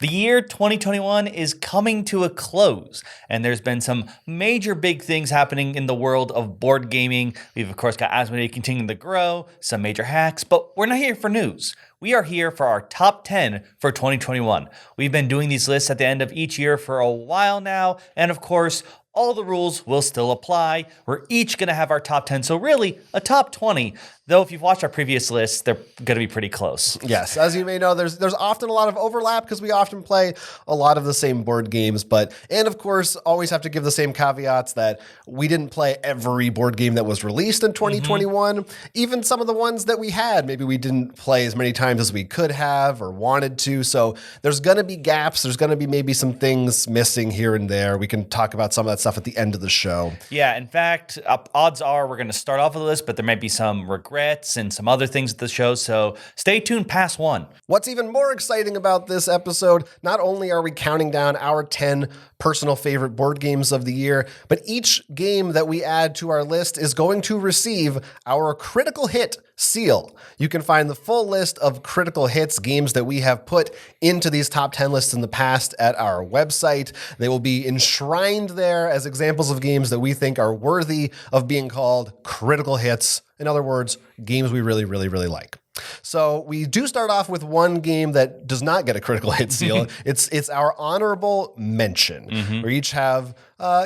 The year 2021 is coming to a close, and there's been some major big things happening in the world of board gaming. We've, of course, got Asmodee continuing to grow, some major hacks, but we're not here for news. We are here for our top 10 for 2021. We've been doing these lists at the end of each year for a while now, and of course, all the rules will still apply. We're each going to have our top 10, so really a top 20. Though if you've watched our previous lists, they're going to be pretty close. Yes, as you may know, there's often a lot of overlap because we often play a lot of the same board games. And of course, always have to give the same caveats that we didn't play every board game that was released in 2021. Even some of the ones that we had, maybe we didn't play as many times as we could have or wanted to. So there's going to be gaps. There's going to be maybe some things missing here and there. We can talk about some of that stuff at the end of the show. Yeah, in fact, odds are we're going to start off with a list, but there might be some regrets and some other things at the show, so stay tuned past one. What's even more exciting about this episode, not only are we counting down our 10 personal favorite board games of the year, but each game that we add to our list is going to receive our critical hit seal. You can find the full list of critical hits, games that we have put into these top 10 lists in the past at our website. They will be enshrined there as examples of games that we think are worthy of being called critical hits. In other words, games we really, really, really like. So we do start off with one game that does not get a critical hit seal. It's our honorable mention. We each have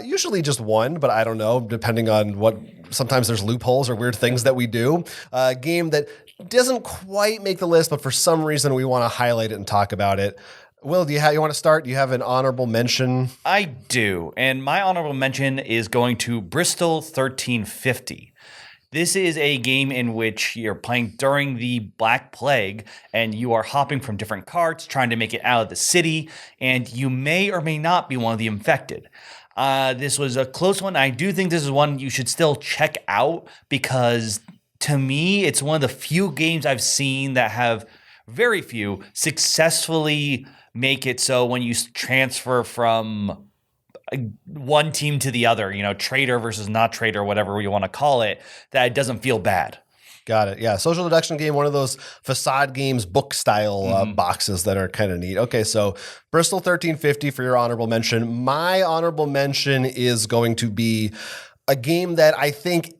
usually just one, but I don't know, depending on what. Sometimes there's loopholes or weird things that we do. A game that doesn't quite make the list, but for some reason we want to highlight it and talk about it. Will, you want to start? Do you have an honorable mention? I do, and my honorable mention is going to Bristol 1350. This is a game in which you're playing during the Black Plague, and you are hopping from different carts, trying to make it out of the city, and you may or may not be one of the infected. This was a close one. I do think this is one you should still check out because, to me, it's one of the few games I've seen that have very few successfully make it so when you transfer from one team to the other, traitor versus not traitor, whatever you want to call it, that it doesn't feel bad. Got it. Yeah. Social deduction game, one of those facade games, book style boxes that are kind of neat. Okay. So Bristol 1350 for your honorable mention. My honorable mention is going to be a game that I think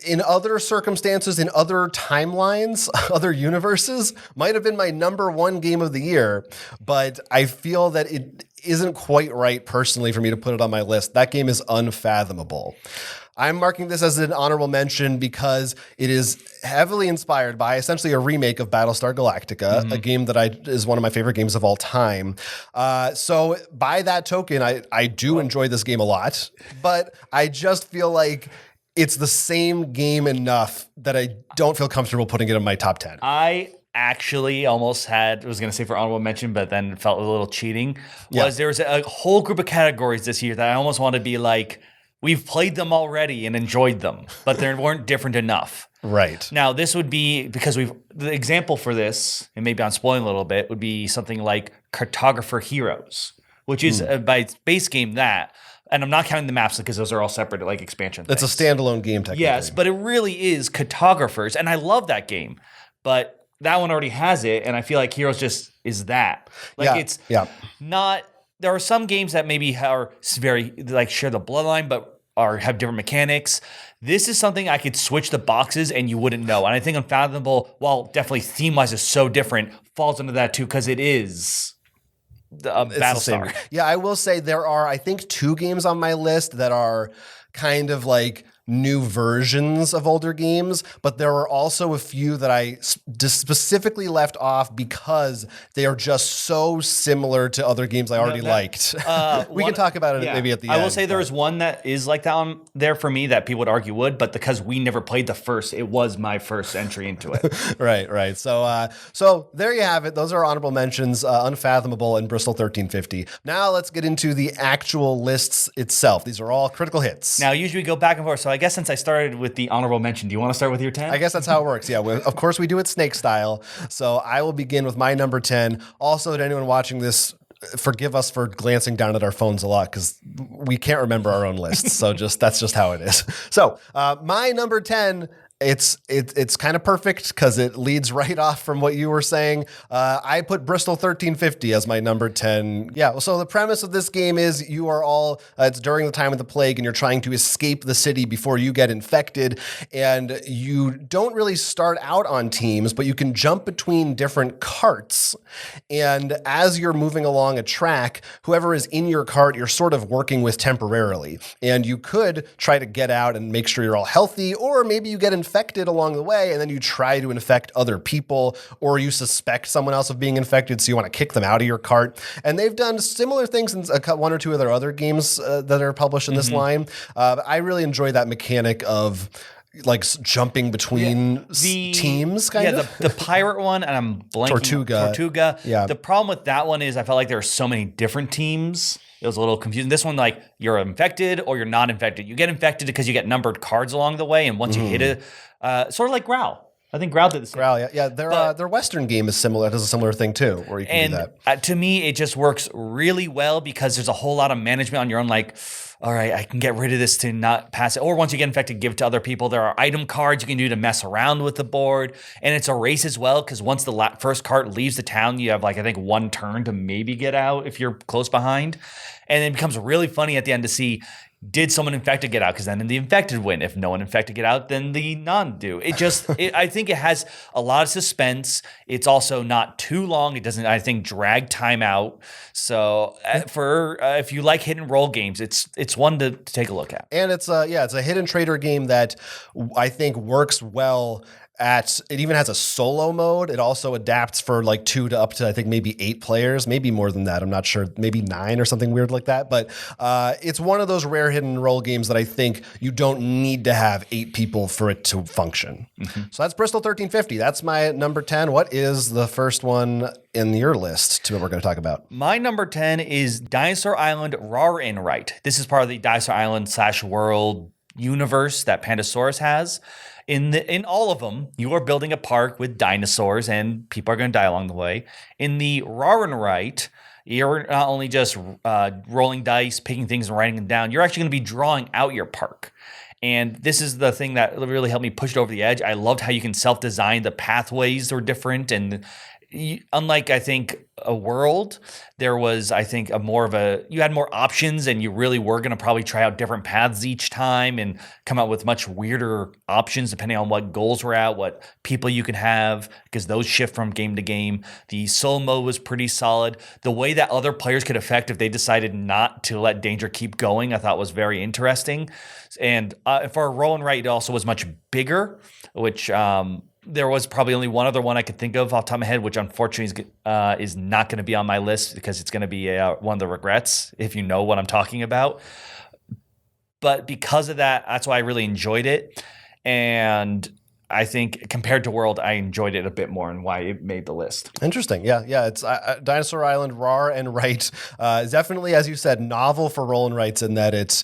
in other circumstances, in other timelines, other universes, might have been my number one game of the year, but I feel that it isn't quite right personally for me to put it on my list. That game is Unfathomable. I'm marking this as an honorable mention because it is heavily inspired by essentially a remake of Battlestar Galactica, a game that is one of my favorite games of all time. So by that token, I do enjoy this game a lot, but I just feel like it's the same game enough that I don't feel comfortable putting it in my top 10. I actually almost was going to say for honorable mention, but then felt a little cheating. There was a whole group of categories this year that I almost want to be like, we've played them already and enjoyed them, but they weren't different enough. Right. Now, this would be, because the example for this, and maybe I'm spoiling a little bit, would be something like Cartographer Heroes, which is by its base game that. And I'm not counting the maps because those are all separate, like expansion things. It's a standalone game, technically. Yes, but it really is cartographers, and I love that game. But that one already has it, and I feel like Heroes just is that. It's not. There are some games that maybe are very share the bloodline, but have different mechanics. This is something I could switch the boxes and you wouldn't know. And I think Unfathomable, while definitely theme-wise is so different, falls into that too because it is. Battlestar. Yeah, I will say there are, I think, 2 games on my list that are kind of like new versions of older games, but there were also a few that I specifically left off because they are just so similar to other games I already liked. We can talk about it maybe at the end. I will say there is one that is like that on there for me that people would argue would, but because we never played the first, it was my first entry into it. Right. So there you have it. Those are honorable mentions, Unfathomable and Bristol 1350. Now let's get into the actual lists itself. These are all critical hits. Now, usually we go back and forth, so I guess since I started with the honorable mention, do you want to start with your 10? I guess that's how it works. Yeah, of course we do it snake style. So I will begin with my number 10. Also, to anyone watching this, forgive us for glancing down at our phones a lot because we can't remember our own lists. So that's just how it is. So my number 10 It's kind of perfect because it leads right off from what you were saying. I put Bristol 1350 as my number 10. Yeah, so the premise of this game is you are all, it's during the time of the plague and you're trying to escape the city before you get infected. And you don't really start out on teams, but you can jump between different carts. And as you're moving along a track, whoever is in your cart, you're sort of working with temporarily. And you could try to get out and make sure you're all healthy, or maybe you get infected along the way and then you try to infect other people, or you suspect someone else of being infected, so you want to kick them out of your cart. And they've done similar things in one or two of their other games that are published in this line. I really enjoy that mechanic of like jumping between teams, kind of. Yeah, the pirate one, and I'm blanking. Tortuga. Yeah. The problem with that one is I felt like there were so many different teams. It was a little confusing. This one, like, you're infected or you're not infected. You get infected because you get numbered cards along the way, and once you hit it, sort of like Growl. I think Growl did the same. Growl, yeah. Their Western game is similar. It does a similar thing too, where you can do that. To me, it just works really well because there's a whole lot of management on your own. Like, all right, I can get rid of this to not pass it. Or once you get infected, give it to other people. There are item cards you can do to mess around with the board. And it's a race as well because once the first cart leaves the town, you have like, I think, one turn to maybe get out if you're close behind. And it becomes really funny at the end to see, did someone infected get out? Because then the infected win. If no one infected get out, then the non do. It just, I think it has a lot of suspense. It's also not too long. It doesn't, I think, drag time out. So if you like hit and roll games, it's one to take a look at. And it's a hidden trader game that I think works well. It even has a solo mode. It also adapts for like 2 to up to, I think, maybe 8 players, maybe more than that. I'm not sure, maybe 9 or something weird like that. But it's one of those rare hidden roll games that I think you don't need to have 8 people for it to function. So that's Bristol 1350. That's my number 10. What is the first one in your list to what we're going to talk about? My number 10 is Dinosaur Island Rar and Right. This is part of the Dinosaur Island / World universe that Pandasaurus has. In all of them, you are building a park with dinosaurs, and people are going to die along the way. In the Rar and Right, you're not only just rolling dice, picking things, and writing them down. You're actually going to be drawing out your park. And this is the thing that really helped me push it over the edge. I loved how you can self-design. The pathways are different, and unlike, I think, a World, there was, I think, you had more options, and you really were going to probably try out different paths each time and come out with much weirder options depending on what goals were at, what people you can have, because those shift from game to game. The solo mode was pretty solid. The way that other players could affect if they decided not to let danger keep going, I thought was very interesting. And for a roll and write, it also was much bigger, which there was probably only one other one I could think of off the top of my head, which unfortunately is not going to be on my list because it's going to be one of the regrets, if you know what I'm talking about. But because of that, that's why I really enjoyed it. And I think compared to World, I enjoyed it a bit more and why it made the list. Interesting. Yeah. It's Dinosaur Island, Rar and Right. Is definitely, as you said, novel for roll and writes in that it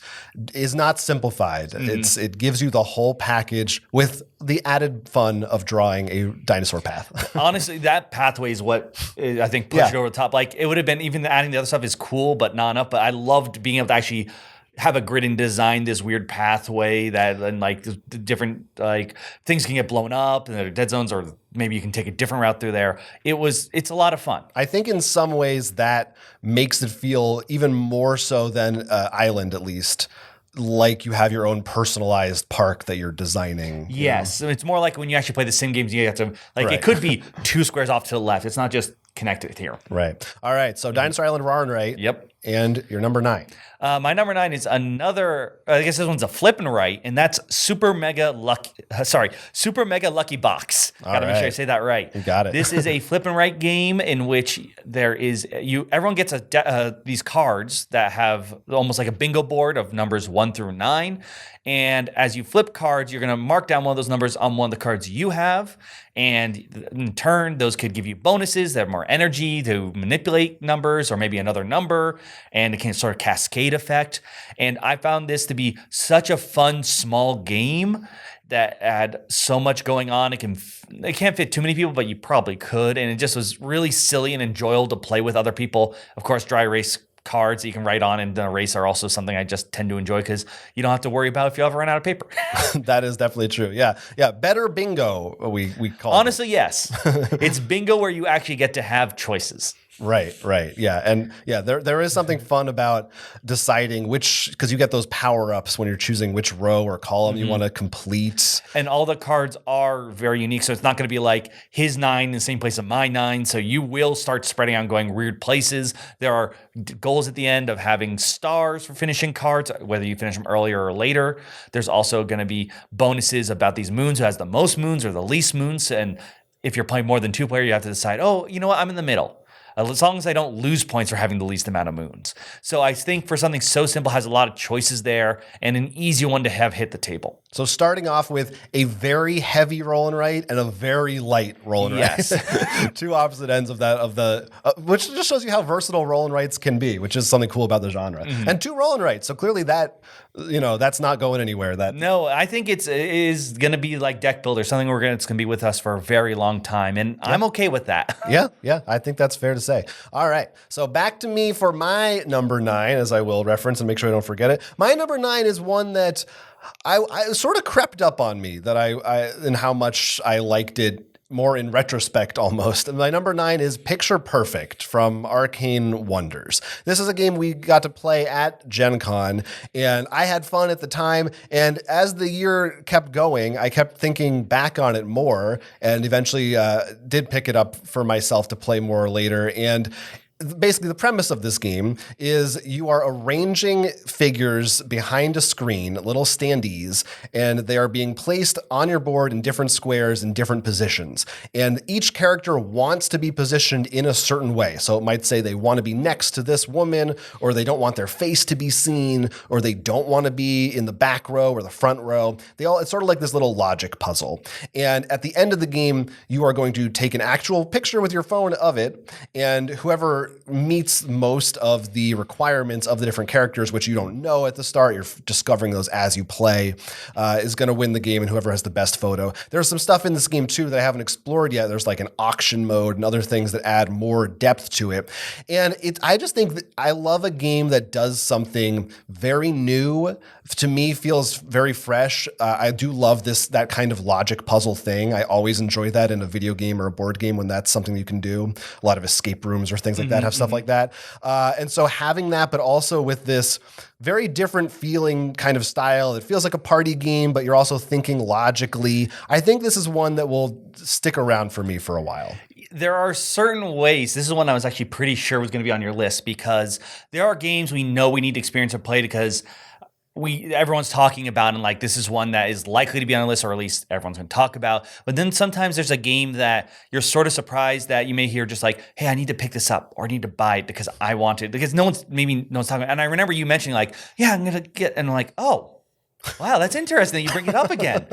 is not simplified. It gives you the whole package with the added fun of drawing a dinosaur path. Honestly, that pathway is what I think pushed it over the top. Like, it would have been, even adding the other stuff is cool, but not enough. But I loved being able to actually have a grid and design this weird pathway that, and like the different like things can get blown up and there are dead zones, or maybe you can take a different route through there. It's a lot of fun. I think in some ways that makes it feel even more so than Island, at least, like you have your own personalized park that you're designing. Yes. So it's more like when you actually play the sim games, you have to, like, it could be 2 squares off to the left. It's not just connected here. Right. All right. So Dinosaur Island, Rar and Right. Yep. And your number 9. My number 9 is another, I guess this one's a flip and right, and that's Super Mega Lucky Box. Gotta make sure I say that right. You got it. This is a flip and right game in which everyone gets these cards that have almost like a bingo board of numbers 1 through 9. And as you flip cards, you're going to mark down one of those numbers on one of the cards you have. And in turn, those could give you bonuses that have more energy to manipulate numbers or maybe another number. And it can sort of cascade effect. And I found this to be such a fun, small game that had so much going on. It can't fit too many people, but you probably could. And it just was really silly and enjoyable to play with other people. Of course, dry erase cards that you can write on and erase are also something I just tend to enjoy because you don't have to worry about if you ever run out of paper. That is definitely true. Yeah. Yeah. Better bingo, we call it. Honestly, yes. It's bingo where you actually get to have choices. Right. Yeah. And yeah, there is something fun about deciding which, because you get those power ups when you're choosing which row or column you want to complete. And all the cards are very unique. So it's not going to be like his 9 in the same place as my 9. So you will start spreading out and going weird places. There are goals at the end of having stars for finishing cards, whether you finish them earlier or later. There's also going to be bonuses about these moons, who has the most moons or the least moons. And if you're playing more than 2 player, you have to decide, oh, you know what? I'm in the middle. As long as I don't lose points for having the least amount of moons. So I think for something so simple, has a lot of choices there and an easy one to have hit the table. So starting off with a very heavy roll and write and a very light roll and write. Yes. Two opposite ends of that, which just shows you how versatile roll and writes can be, which is something cool about the genre. And 2 roll and writes. So clearly that, that's not going anywhere. No, I think it is going to be like deck builder, something it's going to be with us for a very long time. And I'm okay with that. Yeah, I think that's fair to say. All right, so back to me for my number 9, as I will reference and make sure I don't forget it. My number 9 is one that I sort of crept up on me, that I and how much I liked it more in retrospect almost. And my number 9 is Picture Perfect from Arcane Wonders. This is a game we got to play at Gen Con, and I had fun at the time. And as the year kept going, I kept thinking back on it more, and eventually did pick it up for myself to play more later. And basically, the premise of this game is you are arranging figures behind a screen, little standees, and they are being placed on your board in different squares in different positions. And each character wants to be positioned in a certain way. So it might say they want to be next to this woman, or they don't want their face to be seen, or they don't want to be in the back row or the front row. It's sort of like this little logic puzzle. And at the end of the game, you are going to take an actual picture with your phone of it, and whoever meets most of the requirements of the different characters, which you don't know at the start, you're discovering those as you play, is going to win the game, and whoever has the best photo. There's some stuff in this game too that I haven't explored yet. There's like an auction mode and other things that add more depth to it. And I just think that I love a game that does something very new. To me, feels very fresh. I do love that kind of logic puzzle thing. I always enjoy that in a video game or a board game when that's something you can do. A lot of escape rooms or things like that have stuff like that. And so having that, but also with this very different feeling kind of style, it feels like a party game, but you're also thinking logically. I think this is one that will stick around for me for a while. There are certain ways. This is one I was actually pretty sure was going to be on your list, because there are games we know we need to experience or play because everyone's talking about, and like this is one that is likely to be on a list, or at least everyone's going to talk about. But then sometimes there's a game that you're sort of surprised that you may hear just like, hey, I need to pick this up, or I need to buy it because I want it, because no one's talking about it. And I remember you mentioning like, yeah, I'm going to get, and I'm like, oh, wow, that's interesting that you bring it up again.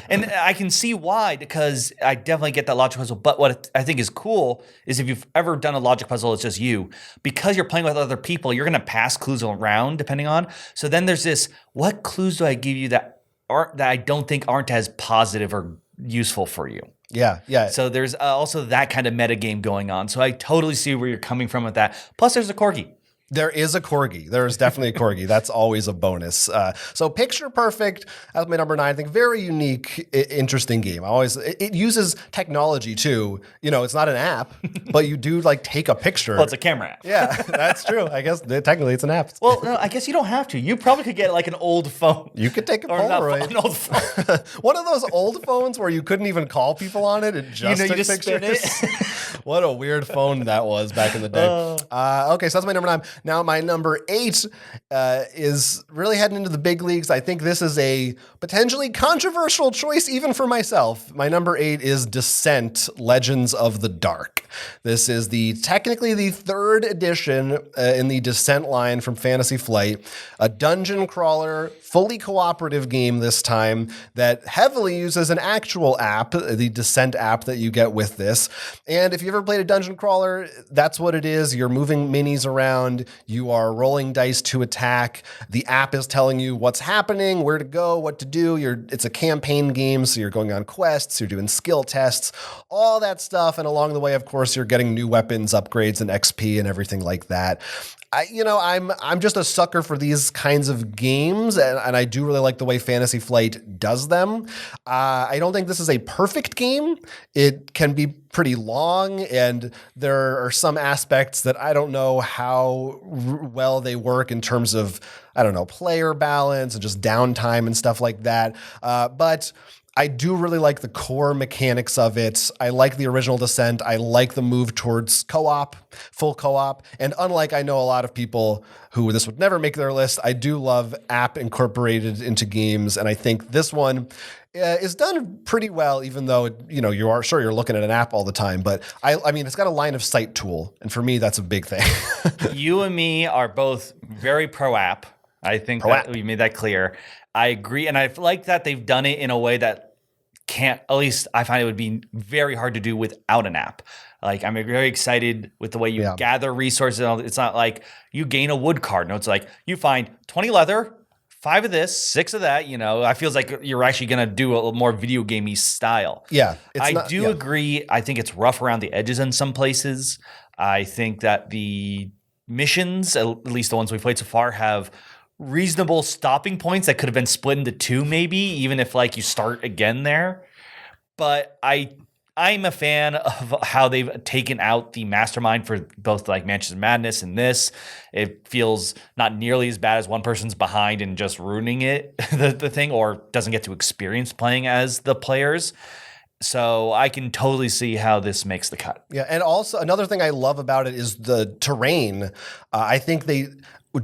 And I can see why, because I definitely get that logic puzzle. But what I think is cool is if you've ever done a logic puzzle, it's just you. Because you're playing with other people, you're going to pass clues around depending on. So then there's this, what clues do I give you that I don't think aren't as positive or useful for you? Yeah. So there's also that kind of meta game going on. So I totally see where you're coming from with that. Plus there's a corgi. There is a corgi. There is definitely a corgi. That's always a bonus. So Picture Perfect as my number 9. I think very unique, interesting game. It uses technology too. It's not an app, but you do like take a picture. Well, it's a camera app. Yeah, that's true. I guess technically it's an app. Well, no, I guess you don't have to. You probably could get like an old phone. You could take a Polaroid. An old phone. One of those old phones where you couldn't even call people on it. It just took just pictures. spin it. What a weird phone that was back in the day. Okay, so that's my number 9. Now my number 8 is really heading into the big leagues. I think this is a potentially controversial choice even for myself. My number 8 is Descent: Legends of the Dark. This is technically the 3rd edition in the Descent line from Fantasy Flight, a dungeon crawler, fully cooperative game this time that heavily uses an actual app, the Descent app that you get with this. And if you ever played a dungeon crawler, that's what it is. You're moving minis around. You are rolling dice to attack. The app is telling you what's happening, where to go, what to do. It's a campaign game, so you're going on quests, you're doing skill tests, all that stuff. And along the way, of course, you're getting new weapons, upgrades, and XP and everything like that. I'm just a sucker for these kinds of games, and I do really like the way Fantasy Flight does them. I don't think this is a perfect game. It can be pretty long, and there are some aspects that I don't know how well they work in terms of, I don't know, player balance and just downtime and stuff like that. But I do really like the core mechanics of it. I like the original Descent. I like the move towards co-op, full co-op. And unlike I know a lot of people who this would never make their list, I do love app incorporated into games. And I think this one is done pretty well, even though, you are sure you're looking at an app all the time. But I mean, it's got a line of sight tool. And for me, that's a big thing. You and me are both very pro app. I think that we made that clear. I agree. And I like that they've done it in a way that at least I find it would be very hard to do without an app. Like, I'm very excited with the way you gather resources. It's not like you gain a wood card. No, it's like you find 20 leather, 5 of this, 6 of that. I feels like you're actually going to do a little more video gamey style. Yeah. I do agree. I think it's rough around the edges in some places. I think that the missions, at least the ones we've played so far, have reasonable stopping points that could have been split into 2, maybe, even if like you start again there. But I'm a fan of how they've taken out the mastermind for both like Mansions of Madness and this. It feels not nearly as bad as one person's behind and just ruining it, the thing, or doesn't get to experience playing as the players. So I can totally see how this makes the cut. Yeah, and also another thing I love about it is the terrain. I think they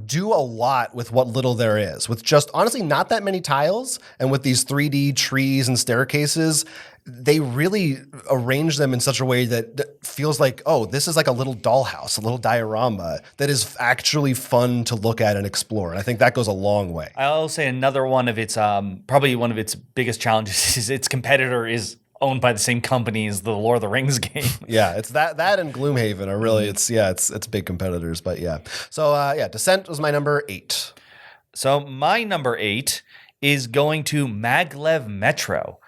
do a lot with what little there is, with just honestly not that many tiles, and with these 3D trees and staircases, they really arrange them in such a way that feels like, oh, this is like a little dollhouse, a little diorama that is actually fun to look at and explore. And I think that goes a long way. I'll say another one of its probably one of its biggest challenges is its competitor is owned by the same company as the Lord of the Rings game. Yeah, it's that and Gloomhaven are really it's big competitors, but yeah. So Descent was my number 8. So my number 8 is going to Maglev Metro.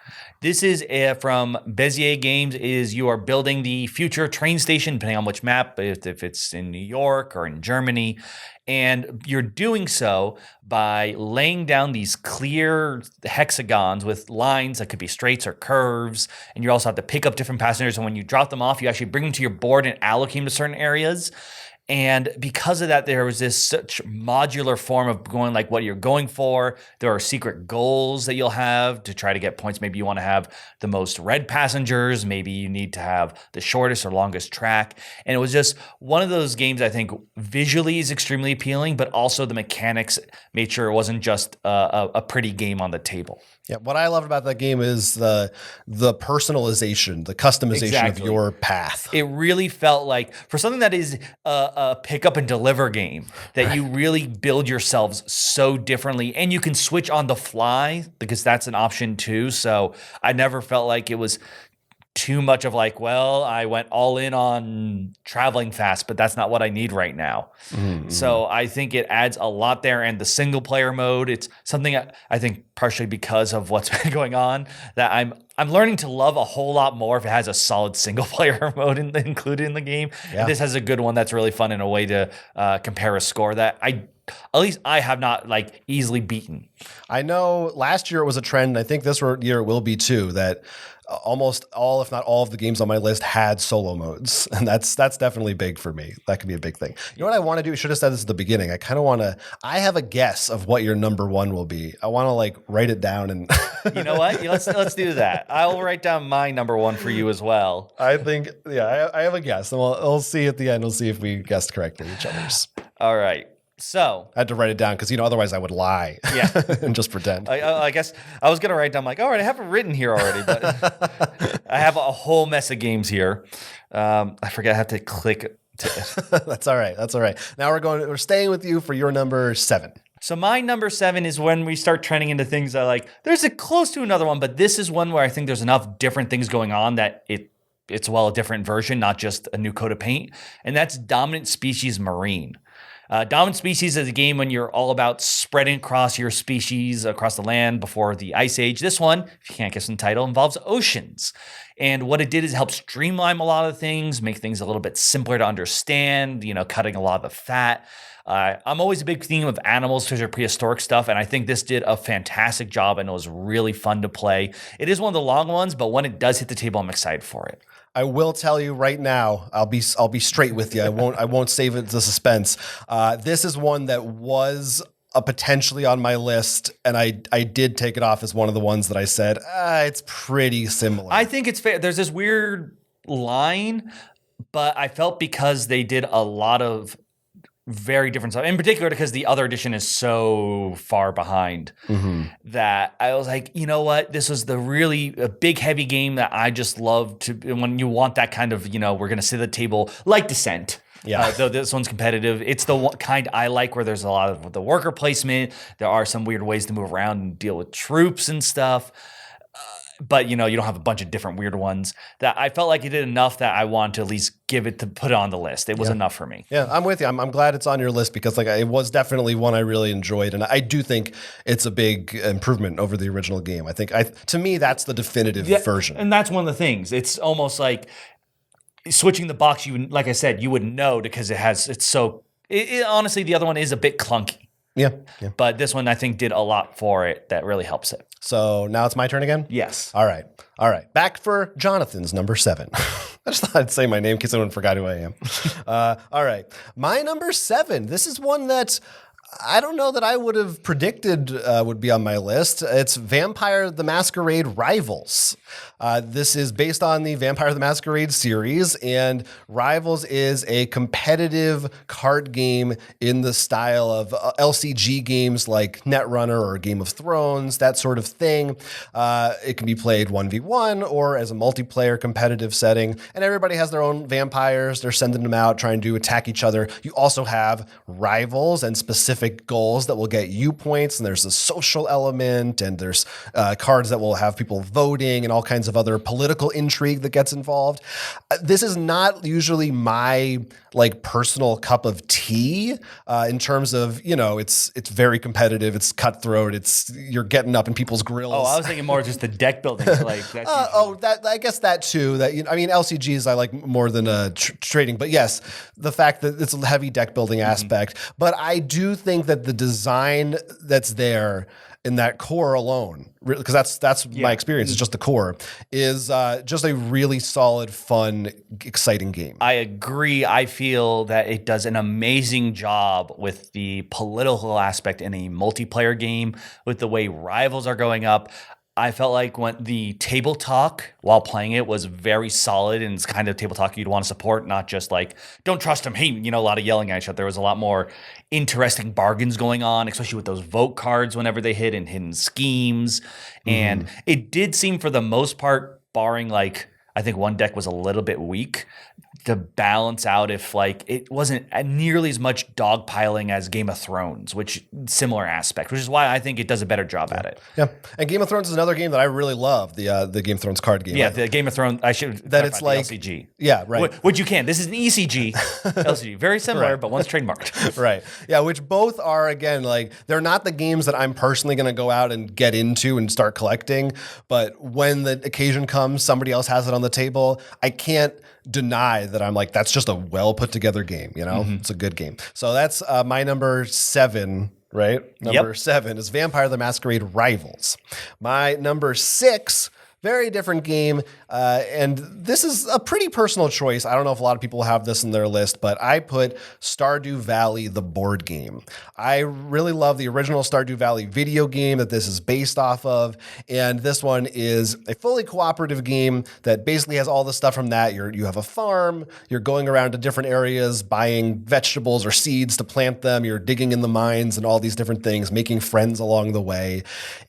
This is from Bezier Games. You are building the future train station, depending on which map, if it's in New York or in Germany. And you're doing so by laying down these clear hexagons with lines that could be straights or curves. And you also have to pick up different passengers. And when you drop them off, you actually bring them to your board and allocate them to certain areas. And because of that, there was this such modular form of going like what you're going for. There are secret goals that you'll have to try to get points. Maybe you want to have the most red passengers. Maybe you need to have the shortest or longest track. And it was just one of those games I think visually is extremely appealing, but also the mechanics made sure it wasn't just a pretty game on the table. Yeah, what I loved about that game is the personalization, the customization of your path. It really felt like, for something that is a pick up and deliver game, that you really build yourselves so differently, and you can switch on the fly because that's an option too. So I never felt like it was too much of like, well, I went all in on traveling fast, but that's not what I need right now. Mm-hmm. So I think it adds a lot there. And the single player mode, it's something I think partially because of what's been going on that I'm learning to love a whole lot more if it has a solid single player mode included in the game. Yeah. This has a good one that's really fun in a way to compare a score that at least I have not like easily beaten. I know last year it was a trend. I think this year it will be too, that almost all, if not all, of the games on my list had solo modes, and that's definitely big for me. That could be a big thing. You know what I want to do? I should have said this at the beginning. I kind of want to. I have a guess of what your number 1 will be. I want to like write it down and. You know what? Let's do that. I will write down my number 1 for you as well. I think I have a guess, and we'll see at the end. We'll see if we guessed correctly each other's. All right. So I had to write it down because otherwise I would lie. Yeah, and just pretend. I guess I was gonna write down like, all right, I have it written here already, but I have a whole mess of games here. I forget I have to click. That's all right. That's all right. Now we're staying with you for your number 7. So my number 7 is when we start trending into things that like there's a close to another one, but this is one where I think there's enough different things going on that it's a different version, not just a new coat of paint, and that's Dominant Species Marine. Dominant Species is a game when you're all about spreading across your species across the land before the Ice Age. This one, if you can't guess the title, involves oceans. And what it did is help streamline a lot of things, make things a little bit simpler to understand, cutting a lot of the fat. I'm always a big theme of animals because they're prehistoric stuff, and I think this did a fantastic job and it was really fun to play. It is one of the long ones, but when it does hit the table, I'm excited for it. I will tell you right now, I'll be straight with you. I won't save it to suspense. This is one that was potentially on my list, and I did take it off as one of the ones that I said, it's pretty similar. I think it's fair. There's this weird line, but I felt because they did a lot of very different stuff, in particular because the other edition is so far behind that I was like, you know what? This was a big, heavy game that I just love to, when you want that kind of, we're going to sit at the table like Descent. Yeah. Though this one's competitive. It's the kind I like where there's a lot of the worker placement. There are some weird ways to move around and deal with troops and stuff. But, you don't have a bunch of different weird ones. That I felt like it did enough that I wanted to at least put it on the list. It was enough for me. Yeah, I'm with you. I'm glad it's on your list because it was definitely one I really enjoyed. And I do think it's a big improvement over the original game. I think to me, that's the definitive version. And that's one of the things. It's almost like switching the box, like I said, you wouldn't know because honestly, the other one is a bit clunky. Yeah. But this one, I think, did a lot for it that really helps it. So now it's my turn again? Yes. All right. Back for Jonathan's number 7. I just thought I'd say my name in case anyone forgot who I am. All right. My number 7. This is one that I don't know that I would have predicted would be on my list. It's Vampire the Masquerade Rivals. This is based on the Vampire the Masquerade series, and Rivals is a competitive card game in the style of LCG games like Netrunner or Game of Thrones, that sort of thing. It can be played 1v1 or as a multiplayer competitive setting, and everybody has their own vampires. They're sending them out trying to attack each other. You also have rivals and specific goals that will get you points, and there's a social element, and there's cards that will have people voting and all kinds of other political intrigue that gets involved. This is not usually my personal cup of tea in terms of, it's very competitive, it's cutthroat, you're getting up in people's grills. Oh, I was thinking more just the deck building. I guess that too. LCGs I like more than trading, but yes, the fact that it's a heavy deck building aspect. But I do think that the design that's there in that core alone, because that's my experience, it's just the core, is just a really solid, fun, exciting game. I agree. I feel that it does an amazing job with the political aspect in a multiplayer game, with the way rivals are going up. I felt like when the table talk while playing it was very solid, and it's kind of table talk you'd want to support, not just don't trust him. Hey, a lot of yelling at each other. There was a lot more interesting bargains going on, especially with those vote cards whenever they hit, and hidden schemes. And it did seem, for the most part, barring I think one deck was a little bit weak, to balance out if it wasn't nearly as much dogpiling as Game of Thrones, which similar aspect, which is why I think it does a better job at it. Yeah, and Game of Thrones is another game that I really love. The Game of Thrones card game. Yeah, the Game of Thrones. I should that it's LCG. Yeah, right. Which you can. This is an ECG, LCG, very similar, but one's trademarked. Right. Yeah, which both are again they're not the games that I'm personally going to go out and get into and start collecting. But when the occasion comes, somebody else has it on the table. I can't deny that I'm that's just a well put together game. It's a good game. So that's my number 7. Right? Number 7 is Vampire the Masquerade Rivals. My number 6, very different game, and this is a pretty personal choice. I don't know if a lot of people have this in their list, but I put Stardew Valley, the board game. I really love the original Stardew Valley video game that this is based off of, and this one is a fully cooperative game that basically has all the stuff from that. You have a farm, you're going around to different areas, buying vegetables or seeds to plant them, you're digging in the mines and all these different things, making friends along the way.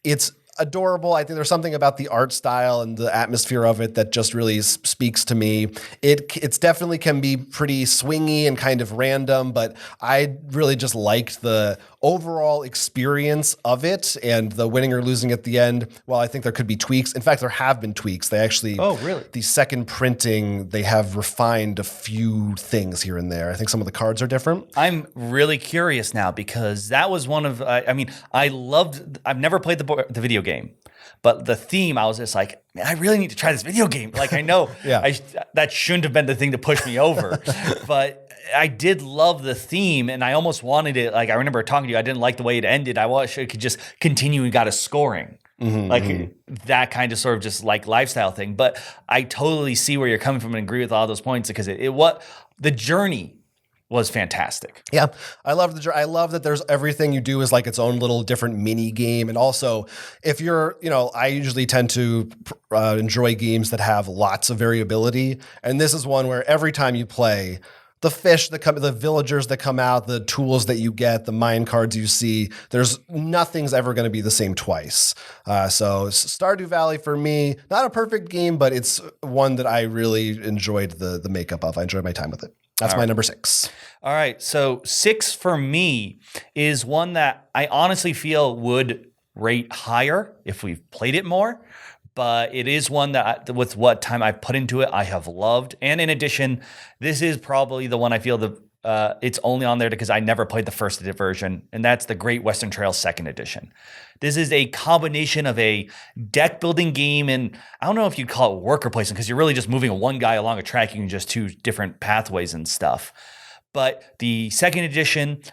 It's adorable. I think there's something about the art style and the atmosphere of it that just really speaks to me. It's definitely can be pretty swingy and kind of random, but I really just liked the overall experience of it, and the winning or losing at the end. Well, I think there could be tweaks. In fact, there have been tweaks. They actually, really? The second printing, they have refined a few things here and there. I think some of the cards are different. I'm really curious now because that was one of, I've never played the video game, but the theme, I was just like, man, I really need to try this video game. Like, I know that shouldn't have been the thing to push me over, but I did love the theme, and I almost wanted it. Like, I remember talking to you, I didn't like the way it ended. I wish it could just continue and got a scoring. That kind of sort of just like lifestyle thing. But I totally see where you're coming from and agree with all those points because the journey was fantastic. Yeah, I love that there's everything you do is like its own little different mini game. And also, if you're, I usually tend to enjoy games that have lots of variability. And this is one where every time you play, the fish that come, the villagers that come out, the tools that you get, the mine cards you see, nothing's ever going to be the same twice. So Stardew Valley for me, not a perfect game, but it's one that I really enjoyed the makeup of. I enjoyed my time with it. That's my number 6. All right. So 6 for me is one that I honestly feel would rate higher if we've played it more. But it is one that, with what time I put into it, I have loved. And in addition, this is probably the one I feel it's only on there because I never played the first version, and that's the Great Western Trail 2nd Edition. This is a combination of a deck building game, and I don't know if you'd call it worker placement because you're really just moving one guy along a track using just 2 different pathways and stuff. But the 2nd edition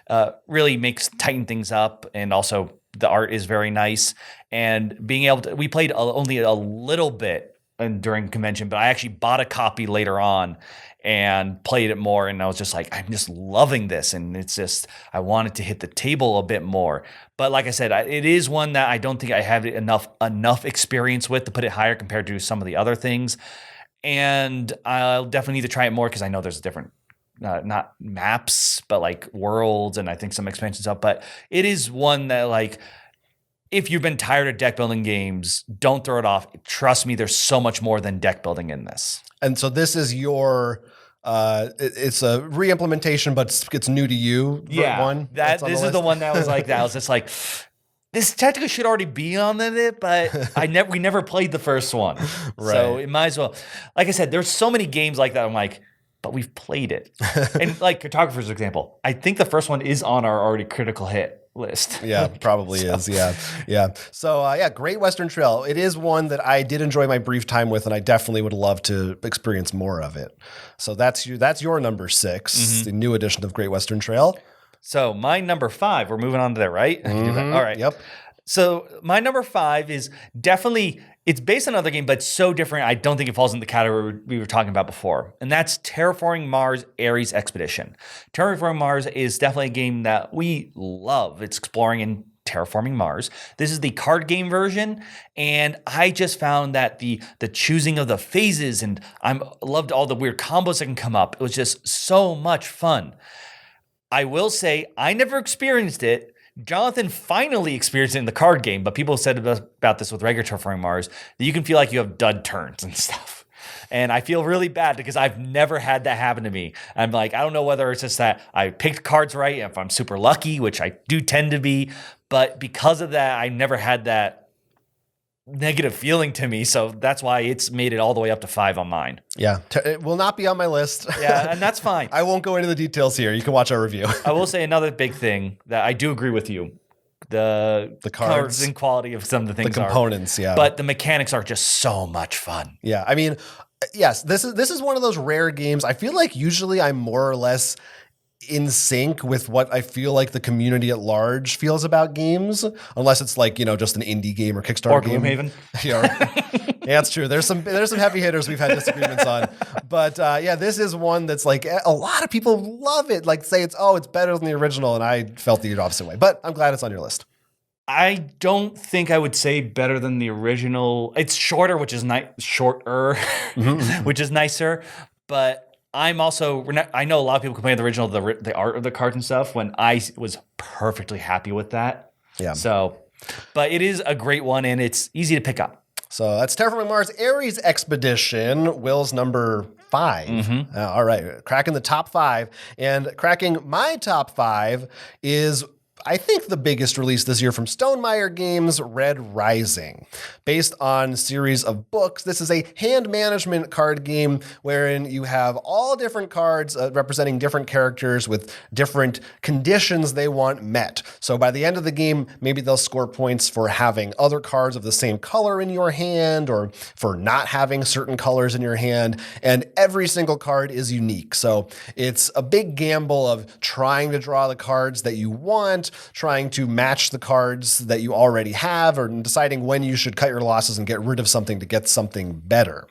really tighten things up, and also the art is very nice. And being able to, we played only a little bit during convention, but I actually bought a copy later on and played it more. And I was just like, I'm just loving this. And it's just, I wanted to hit the table a bit more. But like I said, it is one that I don't think I have enough experience with to put it higher compared to some of the other things. And I'll definitely need to try it more because I know there's different not maps, but like worlds, and I think some expansions up. But it is one that, like, if you've been tired of deck building games, don't throw it off. Trust me, there's so much more than deck building in this. And so this is your it's a re-implementation, but it's new to you. One. This is the one that was like that. I was just like, this technically should already be on it, but we never played the first one. Right. So it might as well. Like I said, there's so many games like that. I'm like, but we've played it. And like Cartographer's example, I think the first one is on our already critical hit list. Yeah, probably is. Yeah. So Great Western Trail. It is one that I did enjoy my brief time with, and I definitely would love to experience more of it. So that's your number 6, the new edition of Great Western Trail. So my number 5, we're moving on to that, right? All right. Yep. So my number 5 is definitely, it's based on another game, but so different, I don't think it falls in the category we were talking about before. And that's Terraforming Mars Ares Expedition. Terraforming Mars is definitely a game that we love. It's exploring in Terraforming Mars. This is the card game version, and I just found that the choosing of the phases, and I loved all the weird combos that can come up. It was just so much fun. I will say, I never experienced it. Jonathan finally experienced it in the card game, but people said about this with regular Terraforming Mars, that you can feel like you have dud turns and stuff. And I feel really bad because I've never had that happen to me. I'm like, I don't know whether it's just that I picked cards right, if I'm super lucky, which I do tend to be, but because of that, I never had that negative feeling to me. So that's why it's made it all the way up to 5 on mine. Yeah. It will not be on my list. Yeah, and that's fine. I won't go into the details here. You can watch our review. I will say another big thing that I do agree with you. The cards and quality of some of the things, the components, yeah. But the mechanics are just so much fun. Yeah. I mean, yes, this is one of those rare games. I feel like usually I'm more or less in sync with what I feel like the community at large feels about games, unless it's like, just an indie game or Kickstarter game. Gloomhaven. Yeah, that's true. There's some heavy hitters we've had disagreements on, but this is one that's like a lot of people love it. Like say it's better than the original, and I felt the opposite way. But I'm glad it's on your list. I don't think I would say better than the original. It's shorter, which is which is nicer, but I'm also, I know a lot of people complain of the original, the art of the cards and stuff, when I was perfectly happy with that. Yeah. So But it is a great one, and it's easy to pick up. So that's Terraforming Mars Ares Expedition, Will's number 5. All right, cracking the top 5. And cracking my top 5 is, I think, the biggest release this year from Stonemaier Games, Red Rising. Based on a series of books, this is a hand management card game wherein you have all different cards representing different characters with different conditions they want met. So by the end of the game, maybe they'll score points for having other cards of the same color in your hand or for not having certain colors in your hand. And every single card is unique. So it's a big gamble of trying to draw the cards that you want, trying to match the cards that you already have, or deciding when you should cut your losses and get rid of something to get something better.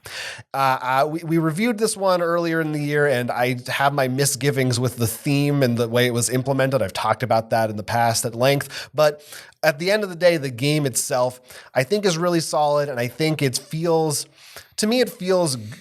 We reviewed this one earlier in the year, and I have my misgivings with the theme and the way it was implemented. I've talked about that in the past at length, but at the end of the day, the game itself, I think, is really solid, and I think it feels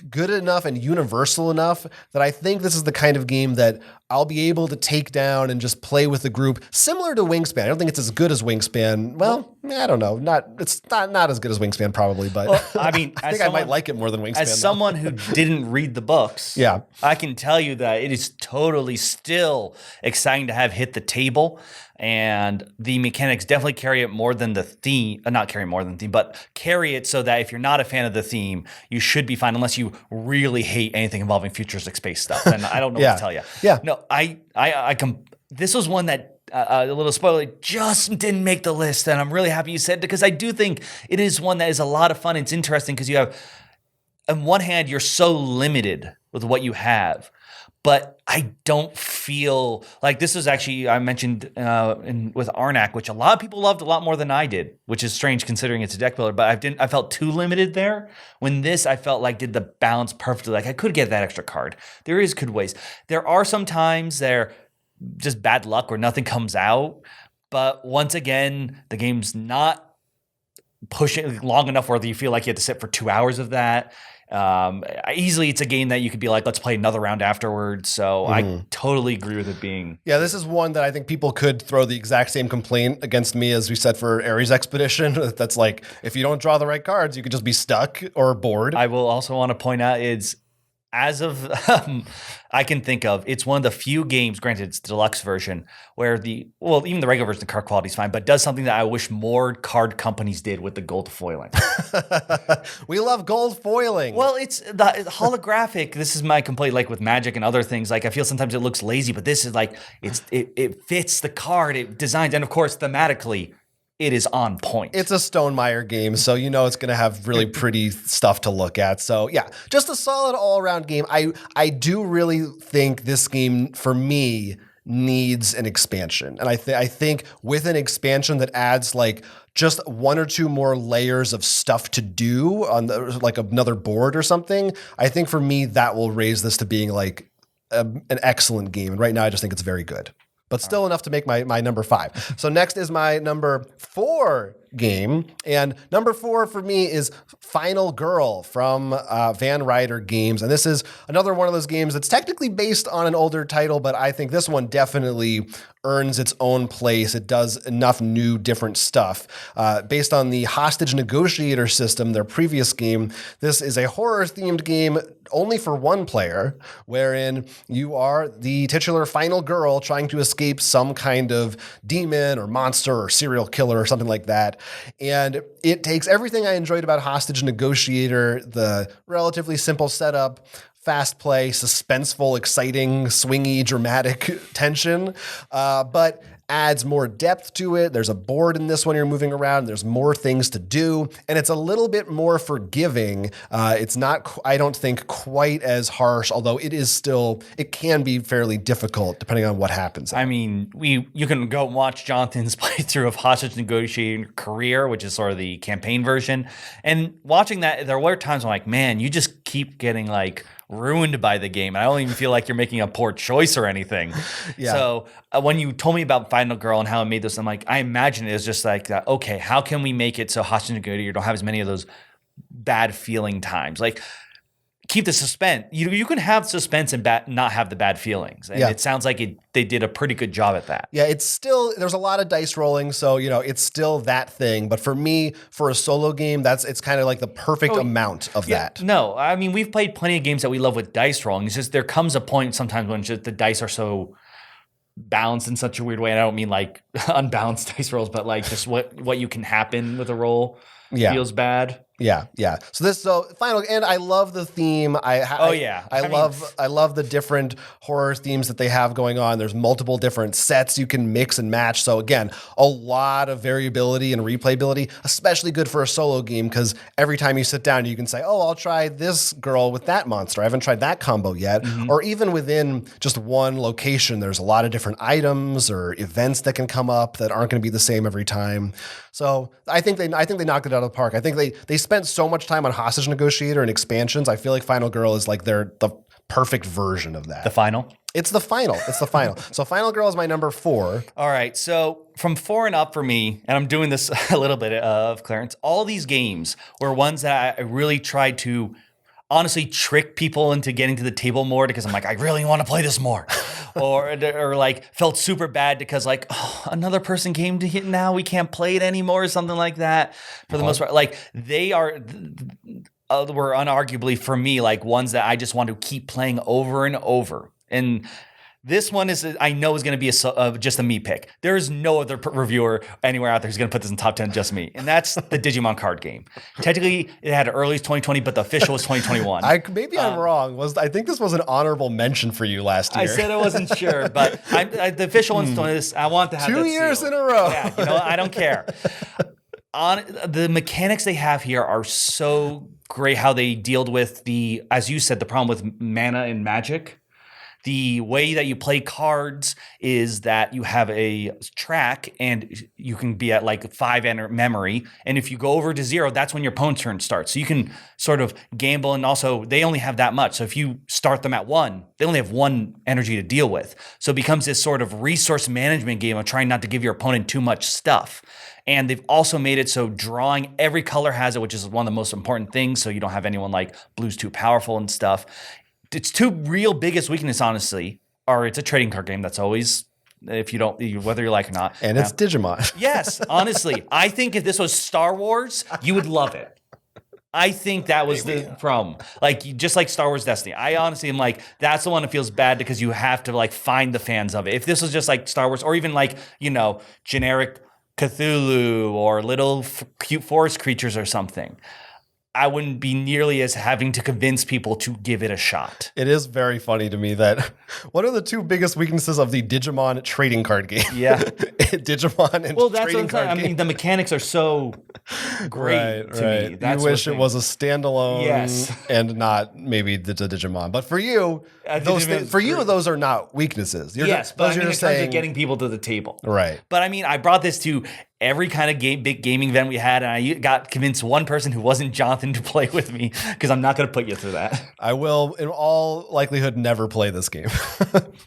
good enough and universal enough that I think this is the kind of game that I'll be able to take down and just play with the group, similar to Wingspan. I don't think it's as good as Wingspan. Well, I don't know. It's not as good as Wingspan, probably, but I mean, I think I might like it more than Wingspan. As someone who didn't read the books, yeah, I can tell you that it is totally still exciting to have hit the table. And the mechanics definitely carry it more than the theme, not carry more than the theme, but carry it so that if you're not a fan of the theme, you should be fine unless you really hate anything involving futuristic space stuff. And I don't know what to tell you. Yeah. No, this was one that a little spoiler, just didn't make the list. And I'm really happy you said it because I do think it is one that is a lot of fun. It's interesting because you have, on one hand, you're so limited with what you have. But I don't feel like this was actually, I mentioned with Arnak, which a lot of people loved a lot more than I did, which is strange considering it's a deck builder. But I felt too limited there. When this, I felt like did the balance perfectly. Like I could get that extra card. There is good ways. There are some times there just bad luck where nothing comes out. But once again, the game's not pushing long enough where you feel like you have to sit for 2 hours of that. Easily it's a game that you could be like, let's play another round afterwards. So I totally agree with it being. Yeah, this is one that I think people could throw the exact same complaint against me as we said for Ares Expedition. That's like, if you don't draw the right cards, you could just be stuck or bored. I will also want to point out as of I can think of, it's one of the few games, granted it's the deluxe version, where even the regular version, the card quality is fine, but does something that I wish more card companies did with the gold foiling. We love gold foiling. Well, it's the holographic. This is my complaint, like with Magic and other things. Like I feel sometimes it looks lazy, but this is like it fits the card, it designs, and of course thematically, it is on point. It's a Stonemaier game, so you know it's going to have really pretty stuff to look at. So yeah, just a solid all-around game. I do really think this game, for me, needs an expansion. And I think with an expansion that adds like just 1 or 2 more layers of stuff to do on like another board or something, I think for me that will raise this to being like an excellent game. And right now I just think it's very good. But still enough to make my number 5. So next is my number 4 game. And number 4 for me is Final Girl from Van Ryder Games. And this is another one of those games that's technically based on an older title, but I think this one definitely earns its own place. It does enough new, different stuff. Based on the Hostage Negotiator system, their previous game, this is a horror-themed game only for one player, wherein you are the titular final girl trying to escape some kind of demon or monster or serial killer or something like that. And it takes everything I enjoyed about Hostage Negotiator, the relatively simple setup, fast play, suspenseful, exciting, swingy, dramatic tension, but adds more depth to it. There's a board in this one you're moving around. There's more things to do, and it's a little bit more forgiving. It's not, I don't think, quite as harsh, although it can be fairly difficult depending on what happens. I mean, you can go watch Jonathan's playthrough of Hostage Negotiating Career, which is sort of the campaign version, and watching that, there were times I'm like, man, you just keep getting like ruined by the game. I don't even feel like you're making a poor choice or anything. Yeah. So when you told me about Final Girl and how it made this, I'm like, I imagine it was just like that. Okay, how can we make it so Hostage Negotiator don't have as many of those bad feeling times? Like, keep the suspense. You can have suspense and not have the bad feelings. And it sounds like they did a pretty good job at that. Yeah, it's still, there's a lot of dice rolling, so it's still that thing. But for me, for a solo game, it's kind of like the perfect amount of that. No, I mean, we've played plenty of games that we love with dice rolling. It's just there comes a point sometimes when just the dice are so balanced in such a weird way. And I don't mean like unbalanced dice rolls, but like just what you can happen with a roll feels bad. Yeah. So final, and I love the theme. I love the different horror themes that they have going on. There's multiple different sets you can mix and match. So again, a lot of variability and replayability, especially good for a solo game because every time you sit down, you can say, "Oh, I'll try this girl with that monster. I haven't tried that combo yet." Or even within just one location, there's a lot of different items or events that can come up that aren't going to be the same every time. So I think they knocked it out of the park. I think they spent so much time on Hostage Negotiator and expansions. I feel like Final Girl is like the perfect version of that. The final? It's the final. So Final Girl is my number 4. All right. So from 4 and up for me, and I'm doing this a little bit of Clarence, all these games were ones that I really tried to honestly trick people into getting to the table more because I'm like, I really want to play this more. or like felt super bad because like, another person came to hit now, we can't play it anymore or something like that. For the most part, like they were unarguably for me like ones that I just want to keep playing over and over. And this one I know is going to be just a me pick. There is no other reviewer anywhere out there who's going to put this in top 10, just me. And that's the Digimon card game. Technically, it had early 2020, but the official was 2021. I'm wrong. I think this was an honorable mention for you last year. I said I wasn't sure, but the official one's doing this. I want to have 2 years in a row. Yeah, I don't care. The mechanics they have here are so great. How they dealt with as you said, the problem with mana and magic. The way that you play cards is that you have a track and you can be at like 5 memory. And if you go over to 0, that's when your opponent's turn starts. So you can sort of gamble. And also they only have that much. So if you start them at 1, they only have 1 energy to deal with. So it becomes this sort of resource management game of trying not to give your opponent too much stuff. And they've also made it so drawing, every color has it, which is one of the most important things. So you don't have anyone like blue's too powerful and stuff. Its 2 real biggest weakness, honestly, are it's a trading card game. That's always, whether you like it or not. And it's Digimon. Yes, honestly. I think if this was Star Wars, you would love it. I think that was the problem. Like, just like Star Wars Destiny. I honestly am like, that's the one that feels bad because you have to like find the fans of it. If this was just like Star Wars or even like, generic Cthulhu or little cute forest creatures or something, I wouldn't be nearly as having to convince people to give it a shot. It is very funny to me that what are the 2 biggest weaknesses of the Digimon trading card game? Yeah. Digimon and well, that's trading what I'm saying. card game. I mean, the mechanics are so great to me. That's you wish it was a standalone and not maybe the Digimon. But for you, those are not weaknesses. But I mean, in terms of getting people to the table. Right. But I mean, I brought this to every kind of big gaming event we had, and I got convinced one person who wasn't Jonathan to play with me because I'm not going to put you through that. I will, in all likelihood, never play this game,